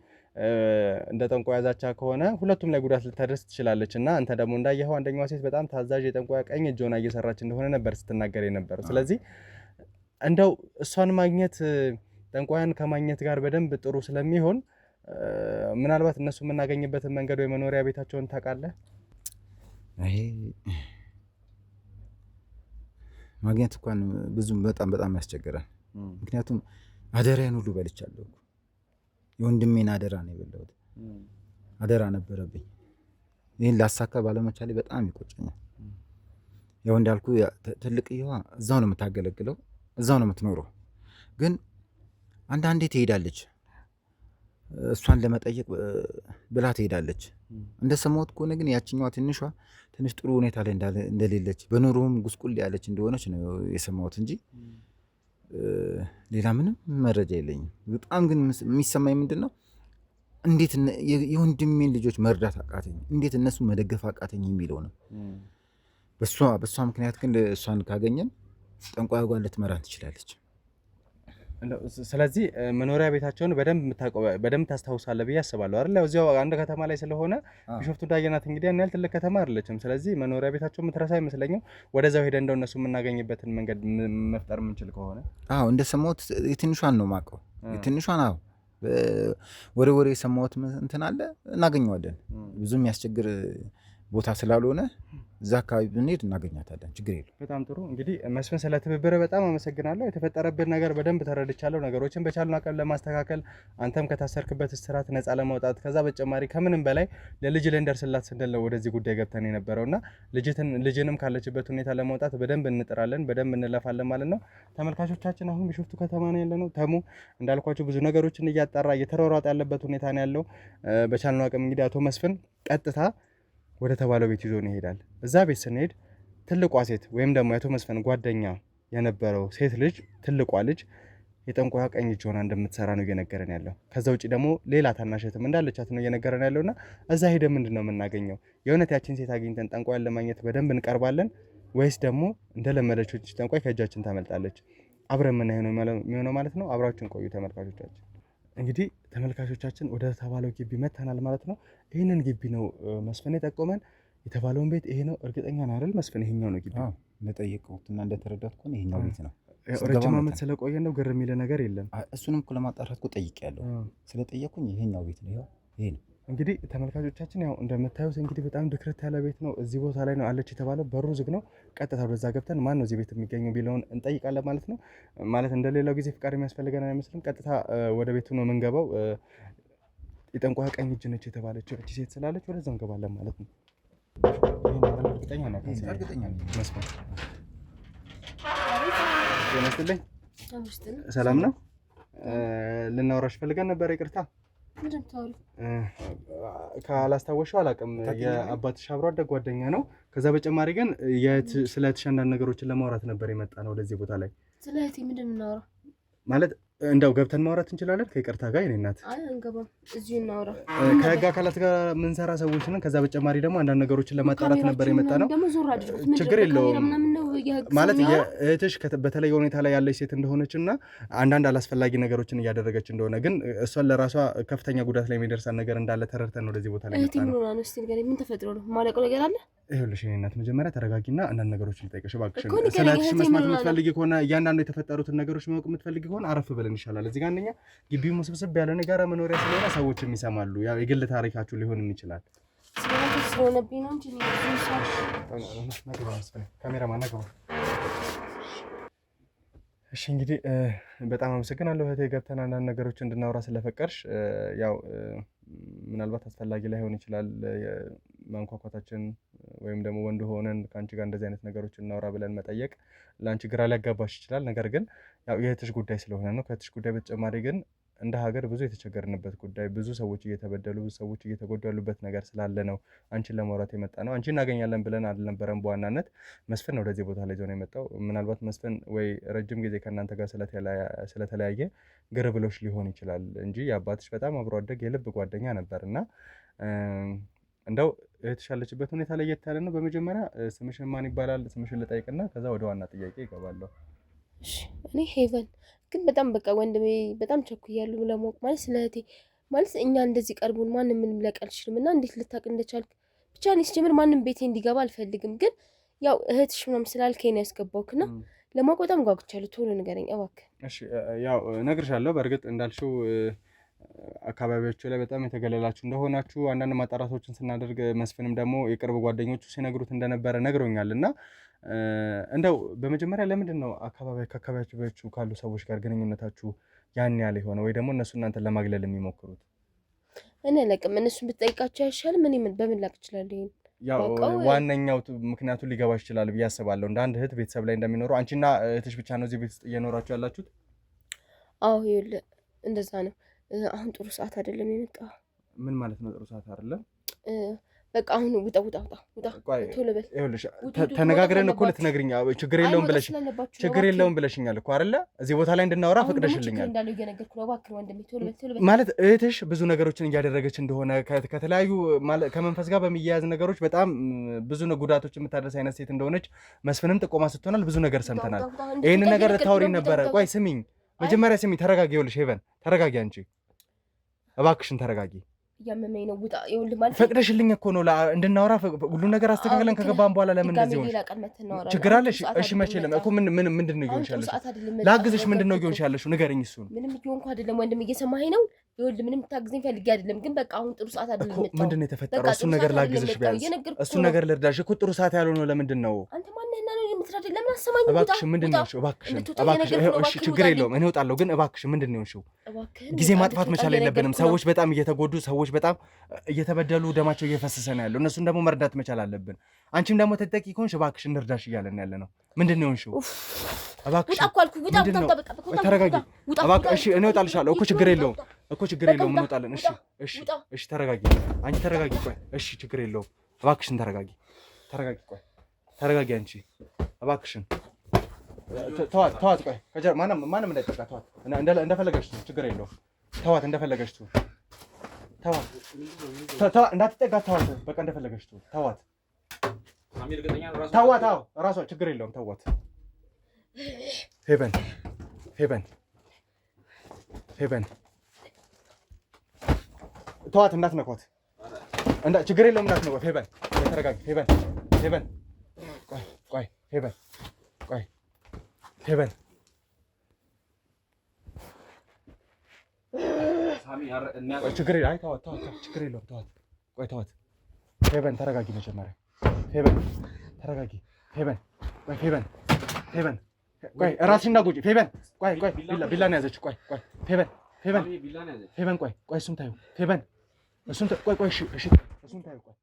እንደ ጠንቋይ ዛቻ ከሆነ ሁለቱም ላይ ጉዳት ልታደርስ ትችላለች እና አንተ ደግሞ እንዳየኸው አንደኛዋ ሴት በጣም ታዛዥ የጠንቋይ ቀኝ እጅ ሆና እየሰራች እንደሆነ ነበር ስትናገር የነበረው። ስለዚህ እንደው እሷን ማግኘት ጠንቋያን ከማግኘት ጋር በደንብ ጥሩ ስለሚሆን ምናልባት እነሱ የምናገኝበትን መንገድ ወይ መኖሪያ ቤታቸውን ታውቃለህ? ማግኘት እንኳን ብዙም በጣም ያስቸግራል። ምክንያቱም አደራዬን ሁሉ በልቻለሁ። የወንድሜን አደራ ነው የበላሁት። አደራ ነበረብኝ። ይህን ላሳካ ባለመቻሌ በጣም ይቆጨኛል። ያው እንዳልኩ ትልቅየዋ እዛው ነው የምታገለግለው፣ እዛው ነው የምትኖረው። ግን አንዳንዴ ትሄዳለች እሷን ለመጠየቅ ብላ ትሄዳለች። እንደሰማሁት ከሆነ ግን ያችኛዋ ትንሽ ጥሩ ሁኔታ ላይ እንደሌለች በኑሮም ጉስቁል ያለች እንደሆነች ነው የሰማሁት እንጂ ሌላ ምንም መረጃ የለኝም። በጣም ግን የሚሰማኝ ምንድን ነው እንዴት የወንድሜን ልጆች መርዳት አቃተኝ፣ እንዴት እነሱ መደገፍ አቃተኝ የሚለው ነው። በእሷ ምክንያት ግን እሷን ካገኘን ጠንቋይ ጋር ልትመራን ትችላለች። ስለዚህ መኖሪያ ቤታቸውን በደንብ ታስታውሳለህ ብዬ አስባለሁ አይደል? እዚያው አንድ ከተማ ላይ ስለሆነ ቢሾፍቱ እንዳየናት እንግዲህ ያን ያህል ትልቅ ከተማ አይደለችም። ስለዚህ መኖሪያ ቤታቸውን የምትረሳ አይመስለኝም። ወደዛው ሄደን እንደው እነሱ የምናገኝበትን መንገድ መፍጠር የምንችል ከሆነ እንደሰማሁት የትንሿን ነው የማውቀው። የትንሿን ወሬ የሰማሁት እንትን አለ፣ እናገኘዋለን። ብዙ የሚያስቸግር ቦታ ስላልሆነ እዛ አካባቢ ብንሄድ እናገኛታለን። ችግር የለም። በጣም ጥሩ። እንግዲህ መስፍን ስለ ትብብር በጣም አመሰግናለሁ። የተፈጠረብን ነገር በደንብ ተረድቻለሁ። ነገሮችን በቻልነው አቅም ለማስተካከል አንተም ከታሰርክበት እስራት ነፃ ለማውጣት ከዛ በተጨማሪ ከምንም በላይ ለልጅ ልንደርስላት ስንል ነው ወደዚህ ጉዳይ ገብተን የነበረውና ልጅንም ካለችበት ሁኔታ ለማውጣት በደንብ እንጥራለን፣ በደንብ እንለፋለን ማለት ነው። ተመልካቾቻችን አሁን ቢሾፍቱ ከተማ ነው ያለነው። ተሙ እንዳልኳችሁ ብዙ ነገሮችን እያጣራ እየተሯሯጠ ያለበት ሁኔታ ነው ያለው። በቻልነው አቅም እንግዲህ አቶ መስፍን ቀጥታ ወደ ተባለው ቤት ይዞ ነው ይሄዳል። እዛ ቤት ስንሄድ ትልቋ ሴት ወይም ደግሞ የአቶ መስፍን ጓደኛ የነበረው ሴት ልጅ ትልቋ ልጅ የጠንቋይ ቀኝ እጅ ሆና እንደምትሰራ ነው እየነገረን ያለው። ከዛ ውጪ ደግሞ ሌላ ታናሽ እህትም እንዳለቻት ነው እየነገረን ያለውና እዛ ሄደ ምንድን ነው የምናገኘው? የእውነት ያችን ሴት አግኝተን ጠንቋይን ለማግኘት በደንብ እንቀርባለን ወይስ ደግሞ እንደለመደችው ጠንቋይ ከእጃችን ታመልጣለች? አብረን የምናየው ነው የሚሆነው ማለት ነው። አብራችሁን ቆዩ ተመልካቾቻችን። እንግዲህ ተመልካቾቻችን ወደ ተባለው ግቢ መተናል ማለት ነው። ይህንን ግቢ ነው መስፍን የጠቆመን። የተባለውን ቤት ይሄ ነው። እርግጠኛ ነህ አይደል መስፍን? ይሄኛው ነው ግቢ እንደጠየቁት እና እንደተረዳት ከሆነ ይሄኛው ቤት ነው። ረጅም ዓመት ስለቆየ ነው ግር የሚለ ነገር የለም። እሱንም እኮ ለማጣራት እኮ ጠይቄያለሁ። ስለጠየቁኝ ይሄኛው ቤት ነው። ይሄ ነው እንግዲህ ተመልካቾቻችን። ያው እንደምታዩት እንግዲህ በጣም ድክረት ያለ ቤት ነው። እዚህ ቦታ ላይ ነው አለች የተባለው። በሩ ዝግ ነው። ቀጥታ ወደዛ ገብተን ማን ነው እዚህ ቤት የሚገኘው ቢለውን እንጠይቃለን ማለት ነው። ማለት እንደሌላው ጊዜ ፍቃድ የሚያስፈልገን አይመስልም። ቀጥታ ወደ ቤቱ ነው የምንገባው። የጠንቋይ ቀኝ እጅ ነች የተባለችው እቺ ሴት ስላለች ወደዛ እንገባለን ማለት ነው። እርግጠኛ ነኝ መስፍን? ይመስልኝ። ሰላም ነው። ልናወራሽ ፈልገን ነበር። ይቅርታ ካላስታወሽው አላውቅም። የአባትሽ አብሮ አደግ ጓደኛ ነው። ከዛ በተጨማሪ ግን ስለ እህትሽ አንዳንድ ነገሮችን ለማውራት ነበር የመጣ ነው ወደዚህ ቦታ ላይ። ስለ እህቴ ምንድን ነው የምናወራው? ማለት እንደው ገብተን ማውራት እንችላለን? ከይቅርታ ጋር የኔ እናት። አይ አንገባም፣ እዚሁ እናውራ። ከህግ አካላት ጋር የምንሰራ ሰዎች ነን። ከዛ በተጨማሪ ደግሞ አንዳንድ ነገሮችን ለማጣራት ነበር የመጣ ነው። ችግር የለውም ማለት የእህትሽ በተለየ ሁኔታ ላይ ያለች ሴት እንደሆነች እና አንዳንድ አላስፈላጊ ነገሮችን እያደረገች እንደሆነ ግን እሷን ለራሷ ከፍተኛ ጉዳት ላይ የሚደርሳት ነገር እንዳለ ተረድተን ነው ወደዚህ ቦታ ላይ መጣ ነው። ምን ተፈጥሮ ነው? ማለቀው ነገር አለ? ይኸውልሽ የኔ እናት መጀመሪያ ተረጋጊና አንዳንድ ነገሮችን ልጠይቅሽ እባክሽን። ስለ እህትሽ መስማት የምትፈልጊ ከሆነ እያንዳንዱ የተፈጠሩትን ነገሮች ማወቅ የምትፈልጊ ከሆነ አረፍ ብለን ይሻላል። እዚህ ጋር አንደኛ ግቢው ውስብስብ ያለ ነው፣ የጋራ መኖሪያ ስለሆነ ሰዎችም ይሰማሉ። ያው የግል ታሪካችሁ ሊሆንም ይችላል። ስለሆነብኝ ነው እንጂ ካሜራማን ነገሩ። እሺ እንግዲህ በጣም አመሰግናለሁ እህቴ፣ ገብተን አንዳንድ ነገሮች እንድናወራ ስለፈቀድሽ። ያው ምናልባት አስፈላጊ ላይሆን ይችላል ማንኳኳታችን ወይም ደግሞ ወንድ ሆነን ከአንቺ ጋር እንደዚህ አይነት ነገሮች እናወራ ብለን መጠየቅ ለአንቺ ግራ ሊያጋባሽ ይችላል። ነገር ግን ያው የእህትሽ ጉዳይ ስለሆነ ነው። ከእህትሽ ጉዳይ በተጨማሪ ግን እንደ ሀገር ብዙ የተቸገርንበት ጉዳይ፣ ብዙ ሰዎች እየተበደሉ፣ ብዙ ሰዎች እየተጎዱ ያሉበት ነገር ስላለ ነው አንቺን ለማውራት የመጣ ነው። አንቺን እናገኛለን ብለን አልነበረም። በዋናነት መስፍን ነው ወደዚህ ቦታ ላይ ዞን የመጣው። ምናልባት መስፍን ወይ ረጅም ጊዜ ከእናንተ ጋር ስለተለያየ ግር ብሎሽ ሊሆን ይችላል እንጂ የአባትሽ በጣም አብሮ አደግ የልብ ጓደኛ ነበር እና እንደው እህትሽ ያለችበት ሁኔታ ለየት ያለ ነው። በመጀመሪያ ስምሽን ማን ይባላል? ስምሽን ልጠይቅና ከዛ ወደ ዋና ጥያቄ ይገባለሁ። እኔ ሄቨን ግን በጣም በቃ ወንድሜ በጣም ቸኩያለሁ ለማወቅ ማለት ስለ እህቴ ማለት እኛ እንደዚህ ቀርቡን ማንም ምንም ሊያውቅ አልችልም እና እንዴት ልታውቅ እንደቻልክ ብቻ እኔ ስጀምር ማንም ቤቴ እንዲገባ አልፈልግም። ግን ያው እህትሽ ምናምን ስላልከኝ ነው ያስገባሁክና ለማወቅ በጣም ጓጉቻለሁ። ቶሎ ንገረኝ እባክህ። እሺ ያው እነግርሻለሁ። በእርግጥ እንዳልሽው አካባቢዎቹ ላይ በጣም የተገለላችሁ እንደሆናችሁ አንዳንድ ማጣራቶችን ስናደርግ መስፍንም ደግሞ የቅርብ ጓደኞቹ ሲነግሩት እንደነበረ ነግሮኛል እና እንደው በመጀመሪያ ለምንድን ነው ከአካባቢያችሁ ካሉ ሰዎች ጋር ግንኙነታችሁ ያን ያህል የሆነ ወይ ደግሞ እነሱ እናንተን ለማግለል የሚሞክሩት? እኔ አላውቅም። እነሱን ብትጠይቃቸው አይሻልም? እኔ በምን ላውቅ እችላለሁ? ይሄን ያው ዋነኛው ምክንያቱ ሊገባሽ ይችላል ብዬ አስባለሁ። እንደ አንድ እህት ቤተሰብ ላይ እንደሚኖሩ አንቺና እህትሽ ብቻ ነው እዚህ ቤት ውስጥ እየኖራችሁ ያላችሁት? አዎ ይኸውልህ እንደዛ ነው። አሁን ጥሩ ሰዓት አይደለም የመጣው። ምን ማለት ነው ጥሩ ሰዓት አይደለም? በቃ አሁን ውጣ ቶሎ በል። ይኸውልሽ ተነጋግረን እኮ ልትነግሪኝ ችግር የለውም ብለሽኛል እኮ አይደለ? እዚህ ቦታ ላይ እንድናወራ ፈቅደሽልኛል ማለት እህትሽ ብዙ ነገሮችን እያደረገች እንደሆነ ከተለያዩ ከመንፈስ ጋር በሚያያዝ ነገሮች በጣም ብዙ ጉዳቶች የምታደርስ አይነት ሴት እንደሆነች መስፍንም ጥቆማ ስትሆናል። ብዙ ነገር ሰምተናል። ይህንን ነገር ልታወሪኝ ነበረ። ቆይ ስሚኝ፣ መጀመሪያ ስሚኝ፣ ተረጋጊ። ይኸውልሽ ሄቨን ተረጋጊ፣ አንቺ እባክሽን ተረጋጊ። ያመመኝ ነው ውጣ። ይኸውልህ ማለት ፈቅደሽልኝ እኮ ነው እንድናወራ ሁሉ ነገር አስተካክለን ከገባን በኋላ ለምን እንደዚህ ሆነሽ? ችግር አለሽ? እሺ መቼ እኮ ምንድን ነው እየሆንሽ ያለሽው? ላግዝሽ ምንድን ነው እየሆንሽ ያለሽው? ንገረኝ። እሱን ምንም እየሆንኩ አይደለም ወንድም፣ እየሰማኸኝ ነው? ይኸውልህ ምንም ታግዘኝ ፈልጌ አይደለም፣ ግን በቃ አሁን ጥሩ ሰዓት አይደለም እኮ የመጣው። ምንድን ነው የተፈጠረው? እሱን ነገር ላግዝሽ ቢያንስ እሱን ነገር ልርዳሽ እኮ። ጥሩ ሰዓት ያልሆነው ለምንድን ነው? አንተ ማንህና ነው የምትረዳኝ? ለምን አሰማኝ? እባክሽ ምንድን ነው? እባክሽ እሺ ችግር የለውም እኔ እወጣለሁ፣ ግን እባክሽ ምንድን ነው እሺው? ጊዜ ማጥፋት መቻል የለብንም። ሰዎች በጣም እየተጎዱ፣ ሰዎች በጣም እየተበደሉ፣ ደማቸው እየፈሰሰ ነው ያለው። እነሱን ደግሞ መርዳት መቻል አለብን። አንቺም ደግሞ ተጠቂ ከሆንሽ እባክሽ እንርዳሽ እያለን ያለ ነው። ምንድን ነው እሺው? እባክሽ ተረጋጊ። እባክሽ እሺ እኔ እወጣልሻለሁ እኮ ችግር የለውም እኮ ችግር የለውም እንወጣለን። እሺ እሺ እሺ ተረጋጊ። አንቺ ተረጋጊ። ቆይ እሺ ችግር የለውም እባክሽን ተረጋጊ። ተረጋጊ ቆይ ተረጋጊ። አንቺ እባክሽን ተዋት። ቆይ ከጀር ማንም እንዳይጠጋ ተዋት። እንደፈለገች ነው ችግር የለውም። ተዋት እንደፈለገች ነው። ተዋት እንዳትጠጋ ተዋት። በቃ እንደፈለገች ነው። ተዋት ተዋት። አዎ እራሷ ችግር የለውም። ተዋት። ሄቨን ተዋት። እንዳትነኳት። ችግር የለውም እንዳትነኳት። ሄቨን ተረጋጊ። ሄቨን ቆይ ሄቨን ችግር የለውም። ተዋት። ሄቨን ተረጋጊ። መጀመሪያ ሄቨን ተረጋጊ። ሄቨን ቆይ እራስሽን እንዳትጎጂ። ሄቨን ቆይ ቢላ ነው ያዘችው። ቆይ ሄቨን ቆይ እሱን ታዩ። ሄቨን እሱን ቆይ እሺ እሱን ታዩ። ቆይ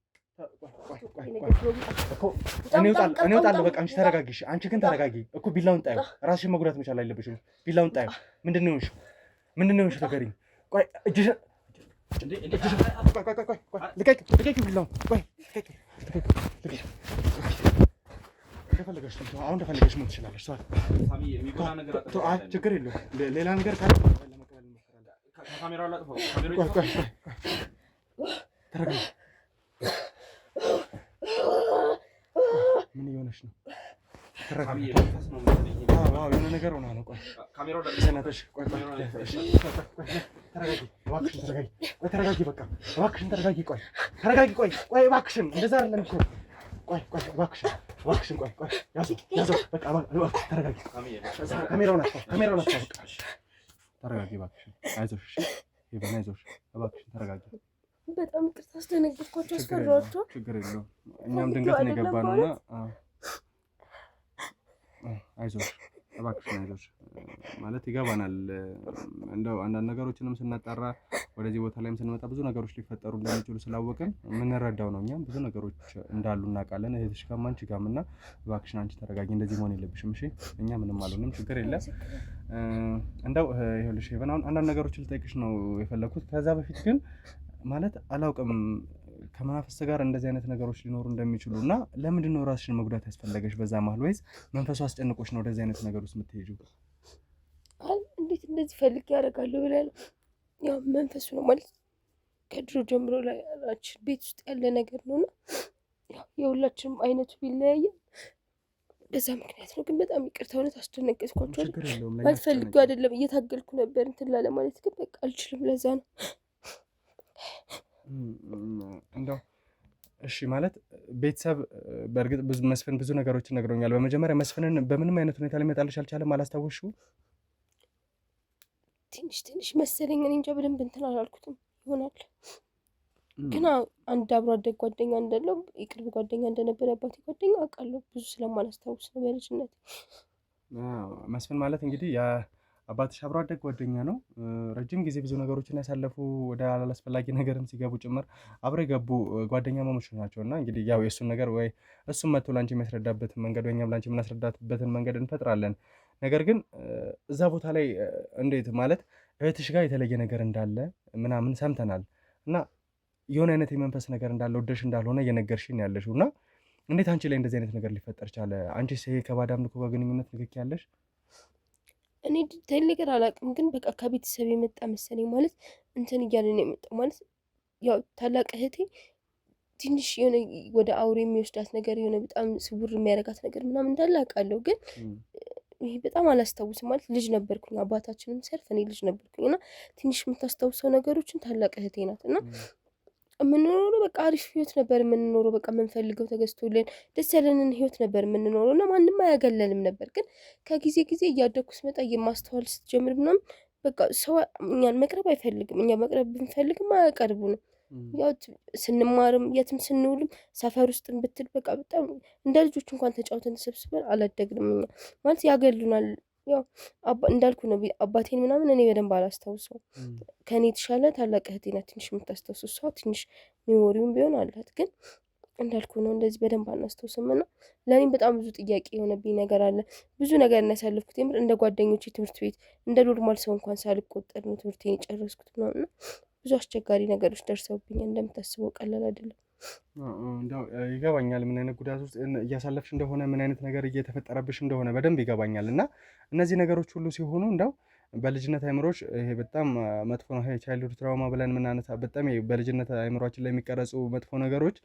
እኔ እወጣለሁ። በቃ አንቺ ተረጋጊ። አንቺ ግን ተረጋጊ እኮ። ቢላውን ጣዩ። ራስሽን መጉዳት መቻል አይለብሽም። ቢላውን ጣዩ። ምንድን ነው የሆንሽው? ተገሪኝ። ቆይ እጅሽን ልቀቂ ቢላውን። ቆይ እንደፈለገሽ አሁን እንደፈለገሽ ምን ትችላለሽ? ችግር የለውም። ሌላ ነገር ካለ ለመቀበል እንሞክራለን። ተረጋጊ። ምን እየሆነሽ ነው? የሆነ ነገር ሆና ነው። ቆይ ተረጋጊ። በቃ እባክሽን ተረጋጊ። ቆይ እባክሽን እንደዛ አይደለም እኮ። ቆይ እባክሽን ቆይ ያዘው። በቃ እባክሽ ተረጋጊ። ካሜራውን አጥፋ። በቃ ተረጋጊ እባክሽን። አይዞሽ እባክሽን ተረጋጊ። በጣም ይቅርታ አስደነገጥኳቸው፣ አስፈራኋቸው። ችግር የለውም። እኛም ድንገት ነው የገባነውና አይዞሽ እባክሽን ማለት ይገባናል። እንደው አንዳንድ ነገሮችንም ስናጣራ ወደዚህ ቦታ ላይም ስንመጣ ብዙ ነገሮች ሊፈጠሩ እንደሚችሉ ስላወቅን የምንረዳው ነው። እኛም ብዙ ነገሮች እንዳሉ እናውቃለን። እህትሽ ጋርም አንቺ ጋርም እና እባክሽን አንቺ ተረጋጊ። እንደዚህ መሆን የለብሽም እሺ። እኛ ምንም አልሆንም፣ ችግር የለም። እንደው ይኸውልሽ ሄቨን አሁን አንዳንድ ነገሮችን ልጠይቅሽ ነው የፈለኩት። ከዛ በፊት ግን ማለት አላውቅም ከመናፈስ ጋር እንደዚህ አይነት ነገሮች ሊኖሩ እንደሚችሉ እና ለምንድን ነው ራስሽን መጉዳት ያስፈለገሽ በዛ መሀል? ወይስ መንፈሱ አስጨንቆሽ ነው ወደዚህ አይነት ነገር ውስጥ የምትሄጂው? እንዴት እንደዚህ ፈልጌ ያደርጋለሁ ብላለሁ። ያው መንፈሱ ነው ማለት ከድሮ ጀምሮ ላይ ቤት ውስጥ ያለ ነገር ነውና የሁላችንም አይነቱ ቢለያየም በዛ ምክንያት ነው። ግን በጣም ይቅርታ እውነት አስደነገጥኳቸው። ማለት ፈልጌው አይደለም፣ እየታገልኩ ነበር እንትን ላለ ማለት ግን በቃ አልችልም። ለዛ ነው እንደው እሺ ማለት ቤተሰብ በእርግጥ መስፍን ብዙ ነገሮችን ነግሮኛል። በመጀመሪያ መስፍንን በምንም አይነት ሁኔታ ሊመጣልሽ አልቻለም? አላስታወስሽው? ትንሽ መሰለኝ። እኔ እንጃ በደንብ እንትን አላልኩትም ይሆናል። ግን አንድ አብሮ አደግ ጓደኛ እንዳለው የቅርብ ጓደኛ እንደነበረ አባቴ ጓደኛ አውቃለሁ። ብዙ ስለማላስታውስ ነው በልጅነት። መስፍን ማለት እንግዲህ አባትሽ አብሮ አደግ ጓደኛ ነው። ረጅም ጊዜ ብዙ ነገሮችን ያሳለፉ ወደ አላስፈላጊ ነገርም ሲገቡ ጭምር አብረው የገቡ ጓደኛ ማሞች ናቸው። እና እንግዲህ ያው የእሱን ነገር ወይ እሱም መጥቶ ላንቺ የሚያስረዳበትን መንገድ ወይ እኛም ላንቺ የምናስረዳበትን መንገድ እንፈጥራለን። ነገር ግን እዛ ቦታ ላይ እንዴት ማለት እህትሽ ጋር የተለየ ነገር እንዳለ ምናምን ሰምተናል እና የሆነ አይነት የመንፈስ ነገር እንዳለ ወደሽ እንዳልሆነ እየነገርሽኝ ያለሽው እና እንዴት አንቺ ላይ እንደዚህ አይነት ነገር ሊፈጠር ቻለ? አንቺስ ይሄ ከባድ አምልኮ ጋር ግንኙነት ንክኪ ያለሽ? እኔ ዲቴይል ነገር አላውቅም፣ ግን በቃ ከቤተሰብ የመጣ መሰለኝ። ማለት እንትን እያለ ነው የመጣው። ማለት ያው ታላቅ እህቴ ትንሽ የሆነ ወደ አውሬ የሚወስዳት ነገር የሆነ በጣም ስውር የሚያደርጋት ነገር ምናምን እንዳለ አውቃለሁ፣ ግን ይሄ በጣም አላስታውስም። ማለት ልጅ ነበርኩኝ፣ አባታችንም ሲያርፍ እኔ ልጅ ነበርኩኝ እና ትንሽ የምታስታውሰው ነገሮችን ታላቅ እህቴ ናት እና የምንኖረው በቃ አሪፍ ህይወት ነበር የምንኖረው። በቃ የምንፈልገው ተገዝቶልን ደስ ያለንን ህይወት ነበር የምንኖረው እና ማንም አያገለንም ነበር። ግን ከጊዜ ጊዜ እያደግኩ ስመጣ የማስተዋል ስትጀምር ምናምን በቃ ሰው እኛን መቅረብ አይፈልግም። እኛ መቅረብ ብንፈልግም አያቀርቡንም። ያው ስንማርም የትም ስንውልም ሰፈር ውስጥም ብትል በቃ በጣም እንደ ልጆች እንኳን ተጫውተን ተሰብስበን አላደግንም። እኛ ማለት ያገሉናል። ያው እንዳልኩ ነው አባቴን ምናምን እኔ በደንብ አላስታውሰው። ከእኔ የተሻለ ታላቅ እህቴ ናት ትንሽ የምታስታውሰው። እሷ ትንሽ ሜሞሪውም ቢሆን አላት፣ ግን እንዳልኩ ነው እንደዚህ በደንብ አናስታውስም። እና ለእኔም በጣም ብዙ ጥያቄ የሆነብኝ ነገር አለ። ብዙ ነገር እናያሳልፍኩት የምር እንደ ጓደኞቼ ትምህርት ቤት እንደ ኖርማል ሰው እንኳን ሳልቆጠር ነው ትምህርቴን የጨረስኩት ምናምን። ብዙ አስቸጋሪ ነገሮች ደርሰውብኛል። እንደምታስበው ቀላል አይደለም። እንደው ይገባኛል ምን አይነት ጉዳት ውስጥ እያሳለፍሽ እንደሆነ፣ ምን አይነት ነገር እየተፈጠረብሽ እንደሆነ በደንብ ይገባኛል። እና እነዚህ ነገሮች ሁሉ ሲሆኑ እንደው በልጅነት አይምሮች ይሄ በጣም መጥፎ ነው። ይሄ ቻይልድሁድ ትራውማ ብለን የምናነሳ በጣም በልጅነት አይምሮችን ላይ የሚቀረጹ መጥፎ ነገሮች